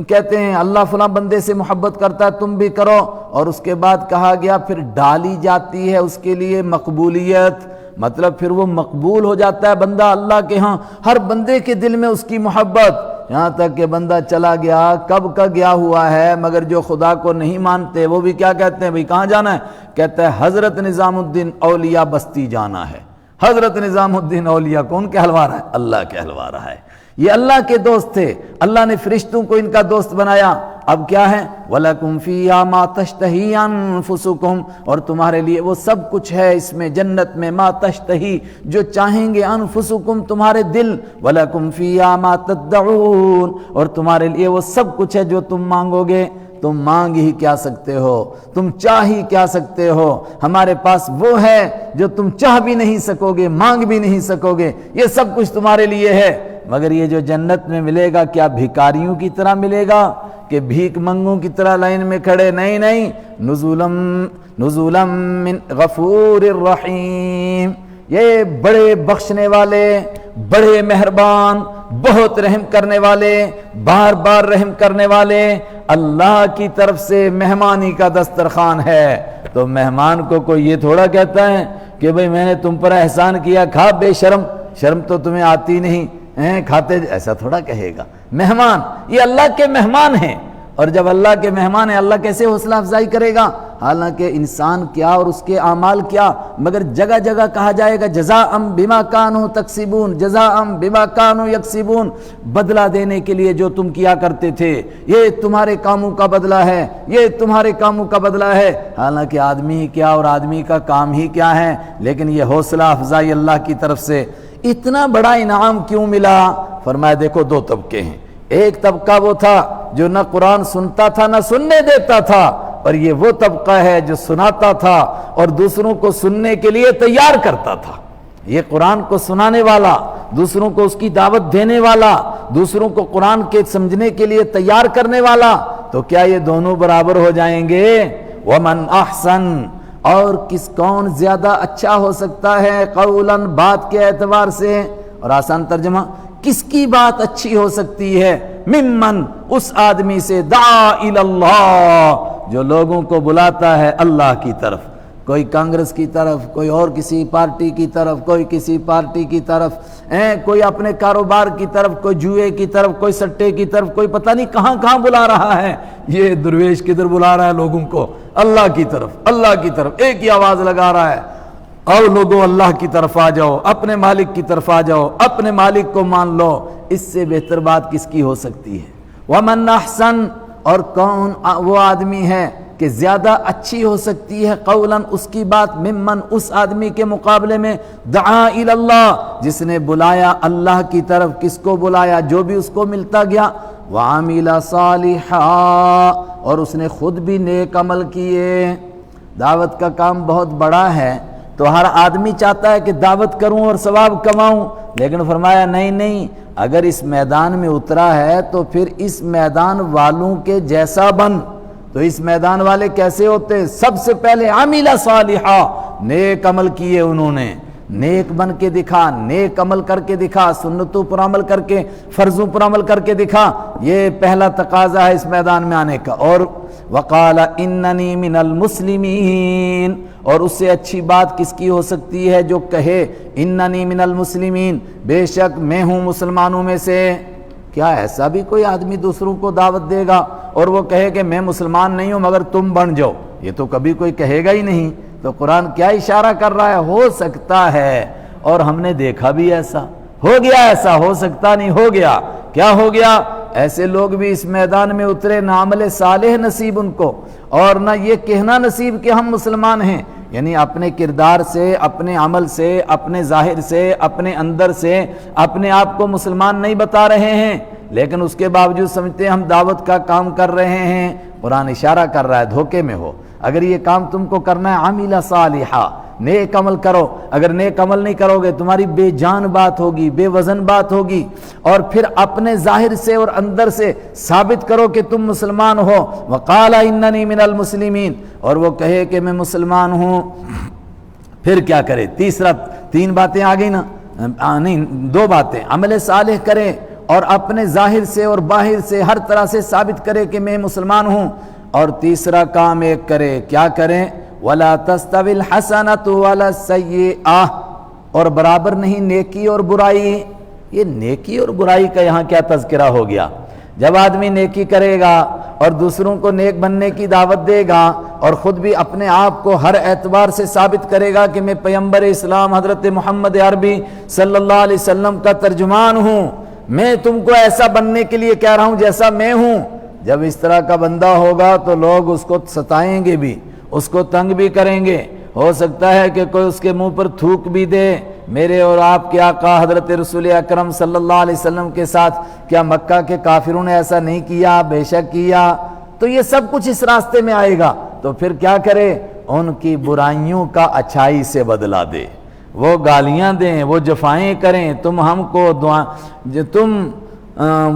کہتے ہیں اللہ فلاں بندے سے محبت کرتا ہے تم بھی کرو، اور اس کے بعد کہا گیا پھر ڈالی جاتی ہے اس کے لیے مقبولیت، مطلب پھر وہ مقبول ہو جاتا ہے بندہ اللہ کے ہاں، ہر بندے کے دل میں اس کی محبت، یہاں تک کہ بندہ چلا گیا کب کا گیا ہوا ہے، مگر جو خدا کو نہیں مانتے وہ بھی کیا کہتے ہیں، بھئی کہاں جانا ہے؟ کہتا ہے حضرت نظام الدین اولیاء بستی جانا ہے۔ حضرت نظام الدین اولیاء کون کہلوا رہا ہے؟ اللہ کہلوا رہا ہے۔ یہ اللہ کے دوست تھے، اللہ نے فرشتوں کو ان کا دوست بنایا۔ اب کیا ہے؟ وَلَكُمْ فِيهَا مَا تَشْتَهِي أَنفُسُكُمْ، اور تمہارے لیے وہ سب کچھ ہے اس میں جنت میں، ما تشتہی جو چاہیں گے، انفسکم تمہارے دل، وَلَكُمْ فِيهَا مَا تَدَّعُونَ اور تمہارے لیے وہ سب کچھ ہے جو تم مانگو گے۔ تم مانگ ہی کیا سکتے ہو، تم چاہ ہی کیا سکتے ہو، ہمارے پاس وہ ہے جو تم چاہ بھی نہیں سکو گے، مانگ بھی نہیں سکو گے، یہ سب کچھ تمہارے لیے ہے۔ مگر یہ جو جنت میں ملے گا کیا بھکاریوں کی طرح ملے گا کہ بھیک منگوں کی طرح لائن میں کھڑے؟ نہیں نہیں، نزولا من غفور الرحیم، یہ بڑے بخشنے والے، بڑے مہربان، بہت رحم کرنے والے، بار بار رحم کرنے والے اللہ کی طرف سے مہمانی کا دسترخوان ہے۔ تو مہمان کو کوئی یہ تھوڑا کہتا ہے کہ بھئی میں نے تم پر احسان کیا، کھا بے شرم، شرم تو تمہیں آتی نہیں کھاتے، ایسا تھوڑا کہے گا۔ مہمان، یہ اللہ کے مہمان ہیں، اور جب اللہ کے مہمان ہیں اللہ کیسے حوصلہ افزائی کرے گا؟ حالانکہ انسان کیا اور اس کے اعمال کیا، مگر جگہ جگہ کہا جائے گا جزاء بما کانوا تکسبون، جزاء بما کانوا یکسبون، بدلہ دینے کے لیے جو تم کیا کرتے تھے، یہ تمہارے کاموں کا بدلہ ہے، یہ تمہارے کاموں کا بدلہ ہے۔ حالانکہ آدمی کیا اور آدمی کا کام ہی کیا ہے، لیکن یہ حوصلہ افزائی اللہ کی طرف سے اتنا بڑا انعام کیوں ملا؟ فرمایا دیکھو دو طبقے ہیں، ایک طبقہ وہ تھا جو نہ قرآن سنتا تھا نہ سننے دیتا تھا، اور یہ وہ طبقہ ہے جو سناتا تھا اور دوسروں کو سننے کے لیے تیار کرتا تھا۔ یہ قرآن کو سنانے والا، دوسروں کو اس کی دعوت دینے والا، دوسروں کو قرآن کے سمجھنے کے لیے تیار کرنے والا، تو کیا یہ دونوں برابر ہو جائیں گے؟ وَمَنْ أَحْسَنُ، اور کون زیادہ اچھا ہو سکتا ہے قولاً بات کے اعتبار سے، اور آسان ترجمہ کس کی بات اچھی ہو سکتی ہے؟ ممن، اس آدمی سے، دعا الی اللہ، جو لوگوں کو بلاتا ہے اللہ کی طرف، کوئی کانگریس کی طرف، کوئی اور کسی پارٹی کی طرف، کوئی کسی پارٹی کی طرف، کوئی اپنے کاروبار کی طرف، کوئی جوئے کی طرف، کوئی سٹے کی طرف، کوئی پتہ نہیں کہاں کہاں بلا رہا ہے۔ یہ درویش کدھر بلا رہا ہے لوگوں کو؟ اللہ کی طرف، اللہ کی طرف، ایک ہی آواز لگا رہا ہے، اور لوگوں اللہ کی طرف آ جاؤ، اپنے مالک کی طرف آ جاؤ، اپنے مالک کو مان لو۔ اس سے بہتر بات کس کی ہو سکتی ہے؟ وَمَنْ أَحْسَنُ، اور کون وہ آدمی ہے کہ زیادہ اچھی ہو سکتی ہے قولاً اس کی بات، ممن، اس آدمی کے مقابلے میں، دعا الی اللہ، جس نے بلایا اللہ کی طرف۔ کس کو بلایا؟ جو بھی اس کو ملتا گیا، وَعَمِلَ صَالِحًا، اور اس نے خود بھی نیک عمل کیے۔ دعوت کا کام بہت بڑا ہے، تو ہر آدمی چاہتا ہے کہ دعوت کروں اور ثواب کماؤں، لیکن فرمایا نہیں نہیں، اگر اس میدان میں اترا ہے تو پھر اس میدان والوں کے جیسا بن۔ تو اس میدان والے کیسے ہوتے؟ سب سے پہلے عامل صالحا، نیک عمل کیے انہوں نے، نیک بن کے دکھا، نیک عمل کر کے دکھا، سنتوں پر عمل کر کے، فرضوں پر عمل کر کے دکھا، یہ پہلا تقاضا ہے اس میدان میں آنے کا۔ اور وقال اننی من المسلمین، اور اس سے اچھی بات کس کی ہو سکتی ہے جو کہے اننی من المسلمین، بے شک میں ہوں مسلمانوں میں سے۔ کیا ایسا بھی کوئی آدمی دوسروں کو دعوت دے گا اور وہ کہے کہ میں مسلمان نہیں ہوں مگر تم بن جاؤ؟ یہ تو کبھی کوئی کہے گا ہی نہیں۔ تو قرآن کیا اشارہ کر رہا ہے؟ ہو سکتا ہے، اور ہم نے دیکھا بھی ایسا ہو گیا، ایسا ہو سکتا نہیں، ہو گیا۔ کیا ہو گیا؟ ایسے لوگ بھی اس میدان میں اترے، نہ عمل صالح نصیب ان کو، اور نہ یہ کہنا نصیب کہ ہم مسلمان ہیں، یعنی اپنے کردار سے، اپنے عمل سے، اپنے ظاہر سے، اپنے اندر سے اپنے آپ کو مسلمان نہیں بتا رہے ہیں، لیکن اس کے باوجود سمجھتے ہیں ہم دعوت کا کام کر رہے ہیں۔ قرآن اشارہ کر رہا ہے دھوکے میں ہو۔ اگر یہ کام تم کو کرنا ہے عامل صالحہ، نیک عمل کرو۔ اگر نیک عمل نہیں کرو گے تمہاری بے جان بات ہوگی، بے وزن بات ہوگی، اور پھر اپنے ظاہر سے اور اندر سے ثابت کرو کہ تم مسلمان ہو۔ وقال اننی من المسلمین، اور وہ کہے کہ میں مسلمان ہوں، پھر کیا کرے؟ تین باتیں آ گئی نا، نہیں دو باتیں، عمل صالح کرے اور اپنے ظاہر سے اور باہر سے ہر طرح سے ثابت کرے کہ میں مسلمان ہوں، اور تیسرا کام ایک کرے، کیا کریں؟ وَلَا تَسْتَوِي الْحَسَنَةُ وَلَا السَّيِّئَةُ، اور برابر نہیں نیکی اور برائی۔ یہ نیکی اور برائی کا یہاں کیا تذکرہ ہو گیا؟ جب آدمی نیکی کرے گا اور دوسروں کو نیک بننے کی دعوت دے گا اور خود بھی اپنے آپ کو ہر اعتبار سے ثابت کرے گا کہ میں پیغمبر اسلام حضرت محمد عربی صلی اللہ علیہ وسلم کا ترجمان ہوں، میں تم کو ایسا بننے کے لیے کہہ رہا ہوں جیسا میں ہوں، جب اس طرح کا بندہ ہوگا تو لوگ اس کو ستائیں گے بھی، اس کو تنگ بھی کریں گے، ہو سکتا ہے کہ کوئی اس کے منہ پر تھوک بھی دے۔ میرے اور آپ کے آقا حضرت رسول اکرم صلی اللہ علیہ وسلم کے ساتھ کیا مکہ کے کافروں نے ایسا نہیں کیا؟ بے شک کیا۔ تو یہ سب کچھ اس راستے میں آئے گا، تو پھر کیا کرے؟ ان کی برائیوں کا اچھائی سے بدلہ دے، وہ گالیاں دیں، وہ جفائیں کریں، تم ہم کو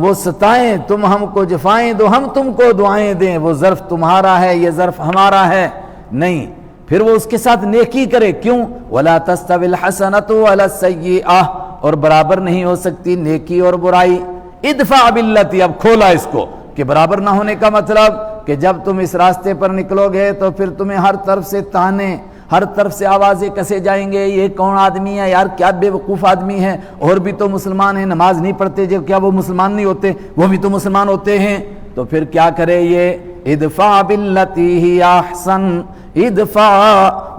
وہ ستائیں، تم ہم کو جفائیں دو، ہم تم کو دعائیں دیں، وہ ظرف تمہارا ہے، یہ ظرف ہمارا ہے، نہیں۔ پھر وہ اس کے ساتھ نیکی کرے، کیوں؟ وَلَا تَسْتَوِي الْحَسَنَةُ وَلَا السَّيِّئَةُ، اور برابر نہیں ہو سکتی نیکی اور برائی۔ ادفع باللتی، اب کھولا اس کو کہ برابر نہ ہونے کا مطلب کہ جب تم اس راستے پر نکلو گے تو پھر تمہیں ہر طرف سے تانے، ہر طرف سے آوازیں کسے جائیں گے، یہ کون آدمی ہے یار، کیا بے وقوف آدمی ہے، اور بھی تو مسلمان ہیں، نماز نہیں پڑھتے، جو کیا وہ مسلمان نہیں ہوتے؟ وہ بھی تو مسلمان ہوتے ہیں۔ تو پھر کیا کرے یہ؟ ادفع باللتی ہی احسن، ادفع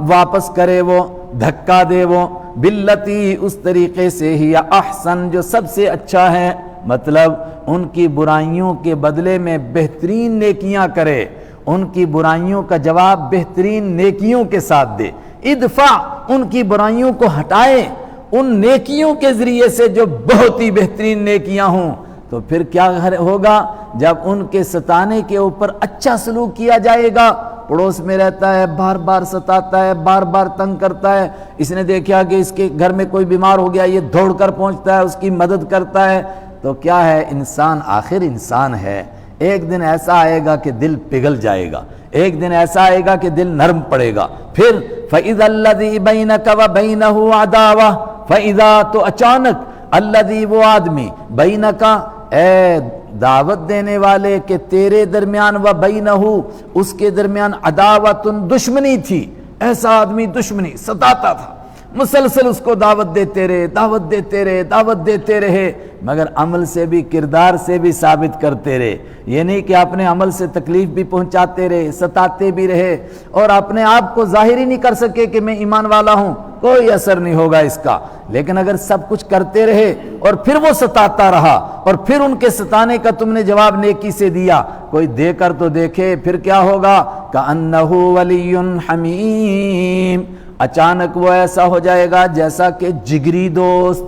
واپس کرے، وہ دھکا دے، وہ باللتی اس طریقے سے ہی احسن جو سب سے اچھا ہے، مطلب ان کی برائیوں کے بدلے میں بہترین نیکیاں کرے، ان کی برائیوں کا جواب بہترین نیکیوں کے ساتھ دے۔ ادفع، ان کی برائیوں کو ہٹائے ان نیکیوں کے ذریعے سے جو بہت ہی بہترین نیکیاں ہوں۔ تو پھر کیا ہوگا؟ جب ان کے ستانے کے اوپر اچھا سلوک کیا جائے گا، پڑوس میں رہتا ہے، بار بار ستاتا ہے، بار بار تنگ کرتا ہے، اس نے دیکھا کہ اس کے گھر میں کوئی بیمار ہو گیا، یہ دوڑ کر پہنچتا ہے، اس کی مدد کرتا ہے، تو کیا ہے؟ انسان آخر انسان ہے، ایک دن ایسا آئے گا کہ دل پگھل جائے گا، ایک دن ایسا آئے گا کہ دل نرم پڑے گا۔ پھر فَإِذَا الَّذِي بَيْنَكَ وَبَيْنَهُ عَدَاوَةٌ، فَإِذَا، تو اچانک، الَّذِي، وہ آدمی، بَيْنَكَ، اے دعوت دینے والے، کہ تیرے درمیان، وَبَيْنَهُ، اس کے درمیان، عَدَاوَةٌ، دشمنی تھی، ایسا آدمی دشمنی ستاتا تھا، مسلسل اس کو دعوت دیتے رہے، دعوت دیتے رہے، دعوت دیتے رہے، مگر عمل سے بھی، کردار سے بھی ثابت کرتے رہے۔ یہ نہیں کہ اپنے عمل سے تکلیف بھی پہنچاتے رہے، ستاتے بھی رہے، اور اپنے آپ کو ظاہر ہی نہیں کر سکے کہ میں ایمان والا ہوں، کوئی اثر نہیں ہوگا اس کا۔ لیکن اگر سب کچھ کرتے رہے اور پھر وہ ستاتا رہا، اور پھر ان کے ستانے کا تم نے جواب نیکی سے دیا، کوئی دے کر تو دیکھے، پھر کیا ہوگا؟ کَأَنَّهُ وَلِيٌّ حَمِيمٌ، اچانک وہ ایسا ہو جائے گا جیسا کہ جگری دوست،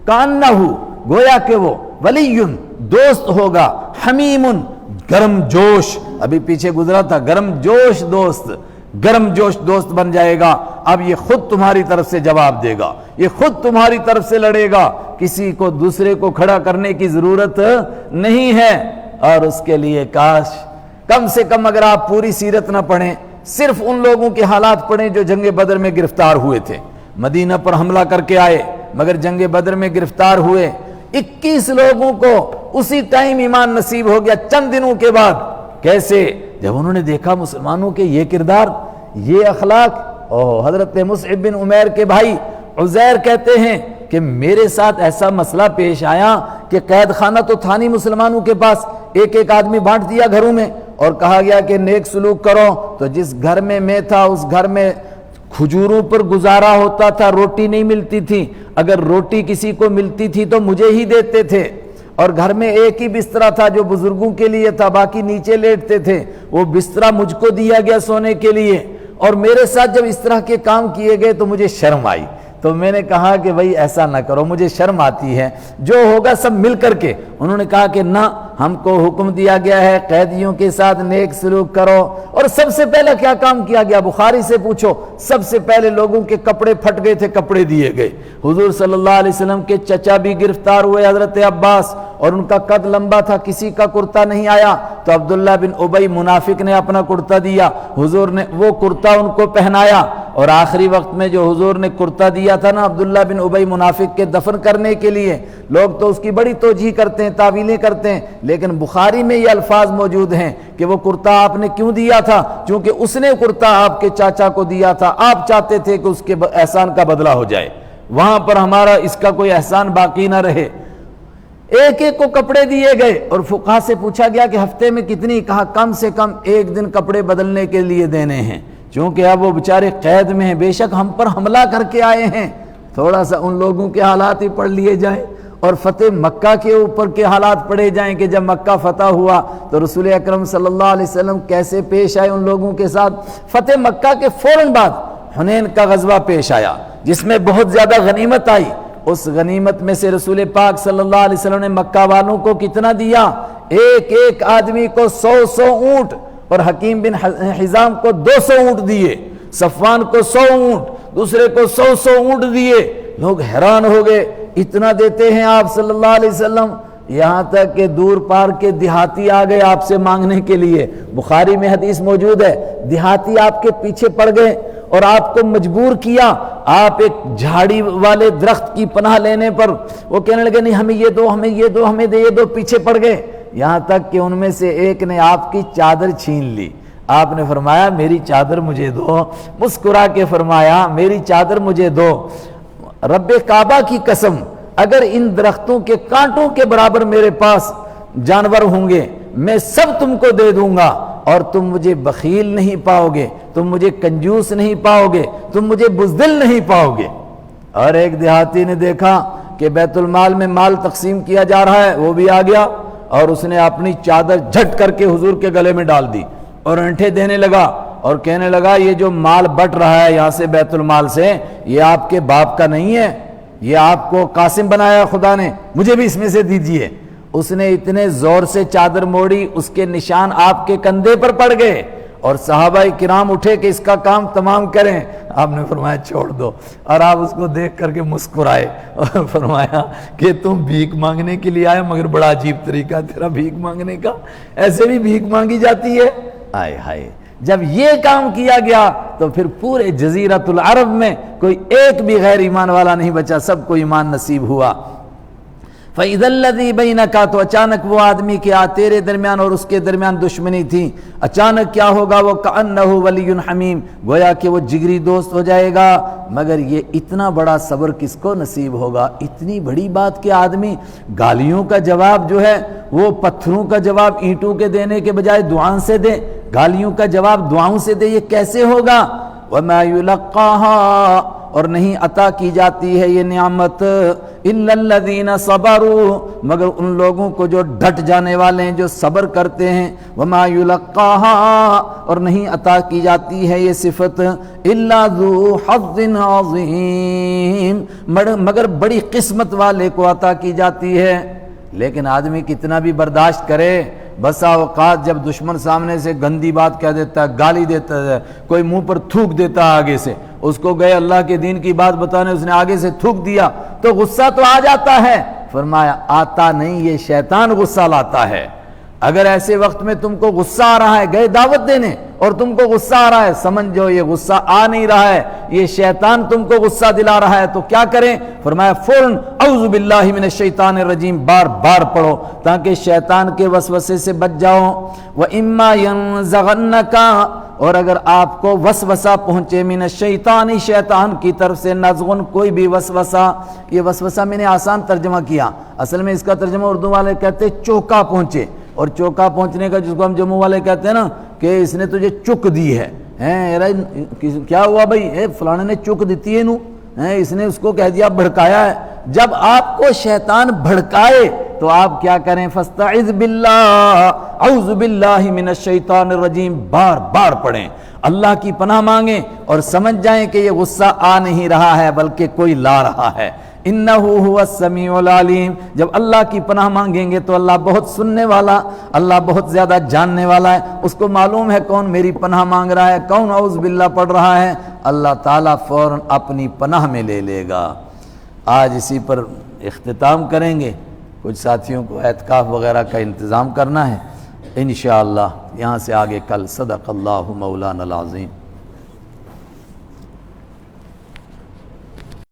کَأَنَّهُ، گویا کہ وہ، ولیٌّ، دوست ہوگا، حمیمٌ، گرم جوش، ابھی پیچھے گزرا تھا، گرم جوش دوست، گرم جوش دوست بن جائے گا۔ اب یہ خود تمہاری طرف سے جواب دے گا، یہ خود تمہاری طرف سے لڑے گا، کسی کو دوسرے کو کھڑا کرنے کی ضرورت نہیں ہے۔ اور اس کے لیے کاش کم سے کم اگر آپ پوری سیرت نہ پڑھیں، صرف ان لوگوں کے حالات پڑھیں جو جنگ بدر میں گرفتار ہوئے تھے، مدینہ پر حملہ کر کے آئے مگر جنگ بدر میں گرفتار ہوئے، 21 لوگوں کو اسی ٹائم ایمان نصیب ہو گیا چند دنوں کے بعد۔ کیسے؟ جب انہوں نے دیکھا مسلمانوں کے یہ کردار، یہ اخلاق۔ حضرت مصعب بن عمیر کے بھائی عزیر کہتے ہیں کہ میرے ساتھ ایسا مسئلہ پیش آیا کہ قید خانہ تو تھا نہیں مسلمانوں کے پاس، ایک ایک آدمی بانٹ دیا گھروں میں، اور کہا گیا کہ نیک سلوک کرو۔ تو جس گھر میں میں تھا اس گھر میں کھجوروں پر گزارا ہوتا تھا، روٹی نہیں ملتی تھی، اگر روٹی کسی کو ملتی تھی تو مجھے ہی دیتے تھے، اور گھر میں ایک ہی بسترا تھا جو بزرگوں کے لیے تھا، باقی نیچے لیٹتے تھے، وہ بسترا مجھ کو دیا گیا سونے کے لیے، اور میرے ساتھ جب اس طرح کے کام کیے گئے تو مجھے شرم آئی، تو میں نے کہا کہ بھائی ایسا نہ کرو، مجھے شرم آتی ہے، جو ہوگا سب مل کر کے۔ انہوں نے کہا کہ نہ، ہم کو حکم دیا گیا ہے قیدیوں کے ساتھ نیک سلوک کرو، اور سب سے پہلے کیا کام کیا گیا؟ بخاری سے پوچھو، سب سے پہلے لوگوں کے کپڑے پھٹ گئے تھے، کپڑے دیے گئے۔ حضور صلی اللہ علیہ وسلم کے چچا بھی گرفتار ہوئے، حضرت عباس، اور ان کا قد لمبا تھا، کسی کا کرتا نہیں آیا، تو عبداللہ بن ابی منافق نے اپنا کرتا دیا، حضور نے وہ کرتا ان کو پہنایا، اور آخری وقت میں جو حضور نے کرتا دیا تھا نا عبداللہ بن ابی منافق کے دفن کرنے کے لیے، لوگ تو اس کی بڑی توجیہ کرتے ہیں، تعویلیں کرتے ہیں، لیکن بخاری میں یہ الفاظ موجود ہیں کہ وہ کرتا آپ نے کیوں دیا تھا؟ چونکہ اس نے کرتا آپ کے چاچا کو دیا تھا، آپ چاہتے تھے کہ اس کے احسان کا بدلہ ہو جائے۔ وہاں پر ہمارا اس کا کوئی احسان باقی نہ رہے۔ ایک ایک کو کپڑے دیے گئے اور فقہا سے پوچھا گیا کہ ہفتے میں کتنی؟ کہا کم سے کم 1 دن کپڑے بدلنے کے لیے دینے ہیں، چونکہ اب وہ بیچارے قید میں ہیں، بے شک ہم پر حملہ کر کے آئے ہیں، تھوڑا سا ان لوگوں کے حالات ہی پڑھ لیے جائیں اور فتح مکہ کے اوپر کے حالات پڑھے جائیں کہ جب مکہ فتح ہوا تو رسول اکرم صلی اللہ علیہ وسلم کیسے پیش آئے ان لوگوں کے ساتھ۔ فتح مکہ کے فوراً بعد حنین کا غزوہ پیش آیا جس میں بہت زیادہ غنیمت آئی، اس غنیمت میں سے رسول پاک صلی اللہ علیہ وسلم نے مکہ والوں کو کتنا دیا؟ ایک ایک آدمی کو 100 اونٹ، اور حکیم بن حزام کو 200 اونٹ دیے، صفوان کو 100 اونٹ، دوسرے کو 100 اونٹ دیے۔ لوگ حیران ہو گئے، اتنا دیتے ہیں آپ صلی اللہ علیہ وسلم؟ یہاں تک کہ دور پار کے دیہاتی آ گئے آپ سے مانگنے کے لیے۔ بخاری میں حدیث موجود ہے، دیہاتی آپ کے پیچھے پڑ گئے اور آپ کو مجبور کیا۔ آپ ایک جھاڑی والے درخت کی پناہ لینے پر وہ کہنے لگے نہیں ہمیں یہ دو، ہمیں یہ دو، ہمیں یہ دو، پیچھے پڑ گئے، یہاں تک کہ ان میں سے ایک نے آپ کی چادر چھین لی۔ آپ نے فرمایا میری چادر مجھے دو، مسکرا کے فرمایا میری چادر مجھے دو، رب کعبہ کی قسم اگر ان درختوں کے کانٹوں کے برابر میرے پاس جانور ہوں گے میں سب تم کو دے دوں گا، اور تم مجھے بخیل نہیں پاؤ گے، تم مجھے کنجوس نہیں پاؤ گے، تم مجھے بزدل نہیں پاؤ گے۔ اور ایک دیہاتی نے دیکھا کہ بیت المال میں مال تقسیم کیا جا رہا ہے، وہ بھی آ گیا اور اس نے اپنی چادر جھٹ کر کے حضور کے گلے میں ڈال دی اور انٹھے دینے لگا اور کہنے لگا یہ جو مال بٹ رہا ہے یہاں سے بیت المال سے، یہ آپ کے باپ کا نہیں ہے، یہ آپ کو قاسم بنایا خدا نے، مجھے بھی اس میں سے دیجیے۔ اس نے اتنے زور سے چادر موڑی اس کے نشان آپ کے کندھے پر پڑ گئے اور صحابہ کرام اٹھے کہ اس کا کام تمام کریں۔ آپ نے فرمایا چھوڑ دو، اور آپ اس کو دیکھ کر کے مسکرائے اور فرمایا کہ تم بھیک مانگنے کے لیے آئے، مگر بڑا عجیب طریقہ تیرا بھیک مانگنے کا، ایسے بھی بھیک مانگی جاتی ہے؟ آئے ہائے، جب یہ کام کیا گیا تو پھر پورے جزیرۃ العرب میں کوئی ایک بھی غیر ایمان والا نہیں بچا، سب کو ایمان نصیب ہوا۔ فَإِذَا الَّذِي بَيْنَكَ، تو اچانک وہ آدمی کیا تیرے درمیان اور اس کے درمیان دشمنی تھی، اچانک کیا ہوگا؟ وہ كَأَنَّهُ وَلِيٌّ حَمِيمٌ، گویا کہ وہ جگری دوست ہو جائے گا۔ مگر یہ اتنا بڑا صبر کس کو نصیب ہوگا؟ اتنی بڑی بات کہ آدمی گالیوں کا جواب جو ہے وہ پتھروں کا جواب اینٹوں کے دینے کے بجائے دعاؤں سے دے، گالیوں کا جواب دعاؤں سے دے، یہ کیسے ہوگا؟ وَمَا يُلَقَّاهَا، اور نہیں عطا کی جاتی ہے یہ نعمت الا الذین صبروا، مگر ان لوگوں کو جو ڈٹ جانے والے ہیں، جو صبر کرتے ہیں۔ وما یلقاها، اور نہیں عطا کی جاتی ہے یہ صفت الا ذو حظ عظیم، مگر بڑی قسمت والے کو عطا کی جاتی ہے۔ لیکن آدمی کتنا بھی برداشت کرے، بسا اوقات جب دشمن سامنے سے گندی بات کہہ دیتا ہے، گالی دیتا ہے، کوئی منہ پر تھوک دیتا ہے، آگے سے اس کو گئے اللہ کے دین کی بات بتانے، اس نے آگے سے تھوک دیا تو غصہ تو آ جاتا ہے۔ فرمایا آتا نہیں، یہ شیطان غصہ لاتا ہے۔ اگر ایسے وقت میں تم کو غصہ آ رہا ہے، گئے دعوت دینے اور تم کو غصہ آ رہا ہے، سمجھو یہ غصہ آ نہیں رہا ہے، یہ شیطان تم کو غصہ دلا رہا ہے، تو کیا کریں؟ فرمایا فوراً اعوذ باللہ من الشیطان الرجیم بار بار پڑھو تاکہ شیطان کے وسوسے سے بچ جاؤ۔ وَإِمَّا يَنزَغَنَّكَ، اور اگر آپ کو وسوسہ پہنچے من الشیطان، شیطان کی طرف سے، نزغن کوئی بھی وسوسہ، یہ وسوسہ میں نے آسان ترجمہ کیا، اصل میں اس کا ترجمہ اردو والے کہتے چوکا پہنچے، اور چوکا پہنچنے کا جس کو ہم جموں والے کہتے ہیں نا کہ اس نے تجھے چک دی ہے، کیا ہوا بھائی، فلانے نے چک دیتی ہے نو، اس نے اس کو کہہ دیا، بھڑکایا ہے۔ جب آپ کو شیطان بھڑکائے تو آپ کیا کریں؟ فاستعذ باللہ، اعوذ باللہ من الشیطان الرجیم بار بار پڑھیں، اللہ کی پناہ مانگیں اور سمجھ جائیں کہ یہ غصہ آ نہیں رہا ہے بلکہ کوئی لا رہا ہے۔ انہ هو السمیع العلیم، جب اللہ کی پناہ مانگیں گے تو اللہ بہت سننے والا، اللہ بہت زیادہ جاننے والا ہے، اس کو معلوم ہے کون میری پناہ مانگ رہا ہے، کون اعوذ باللہ پڑھ رہا ہے، اللہ تعالیٰ فوراً اپنی پناہ میں لے لے گا۔ آج اسی پر اختتام کریں گے، کچھ ساتھیوں کو اعتکاف وغیرہ کا انتظام کرنا ہے انشاءاللہ، یہاں سے آگے کل۔ صدق اللہ مولانا العظیم۔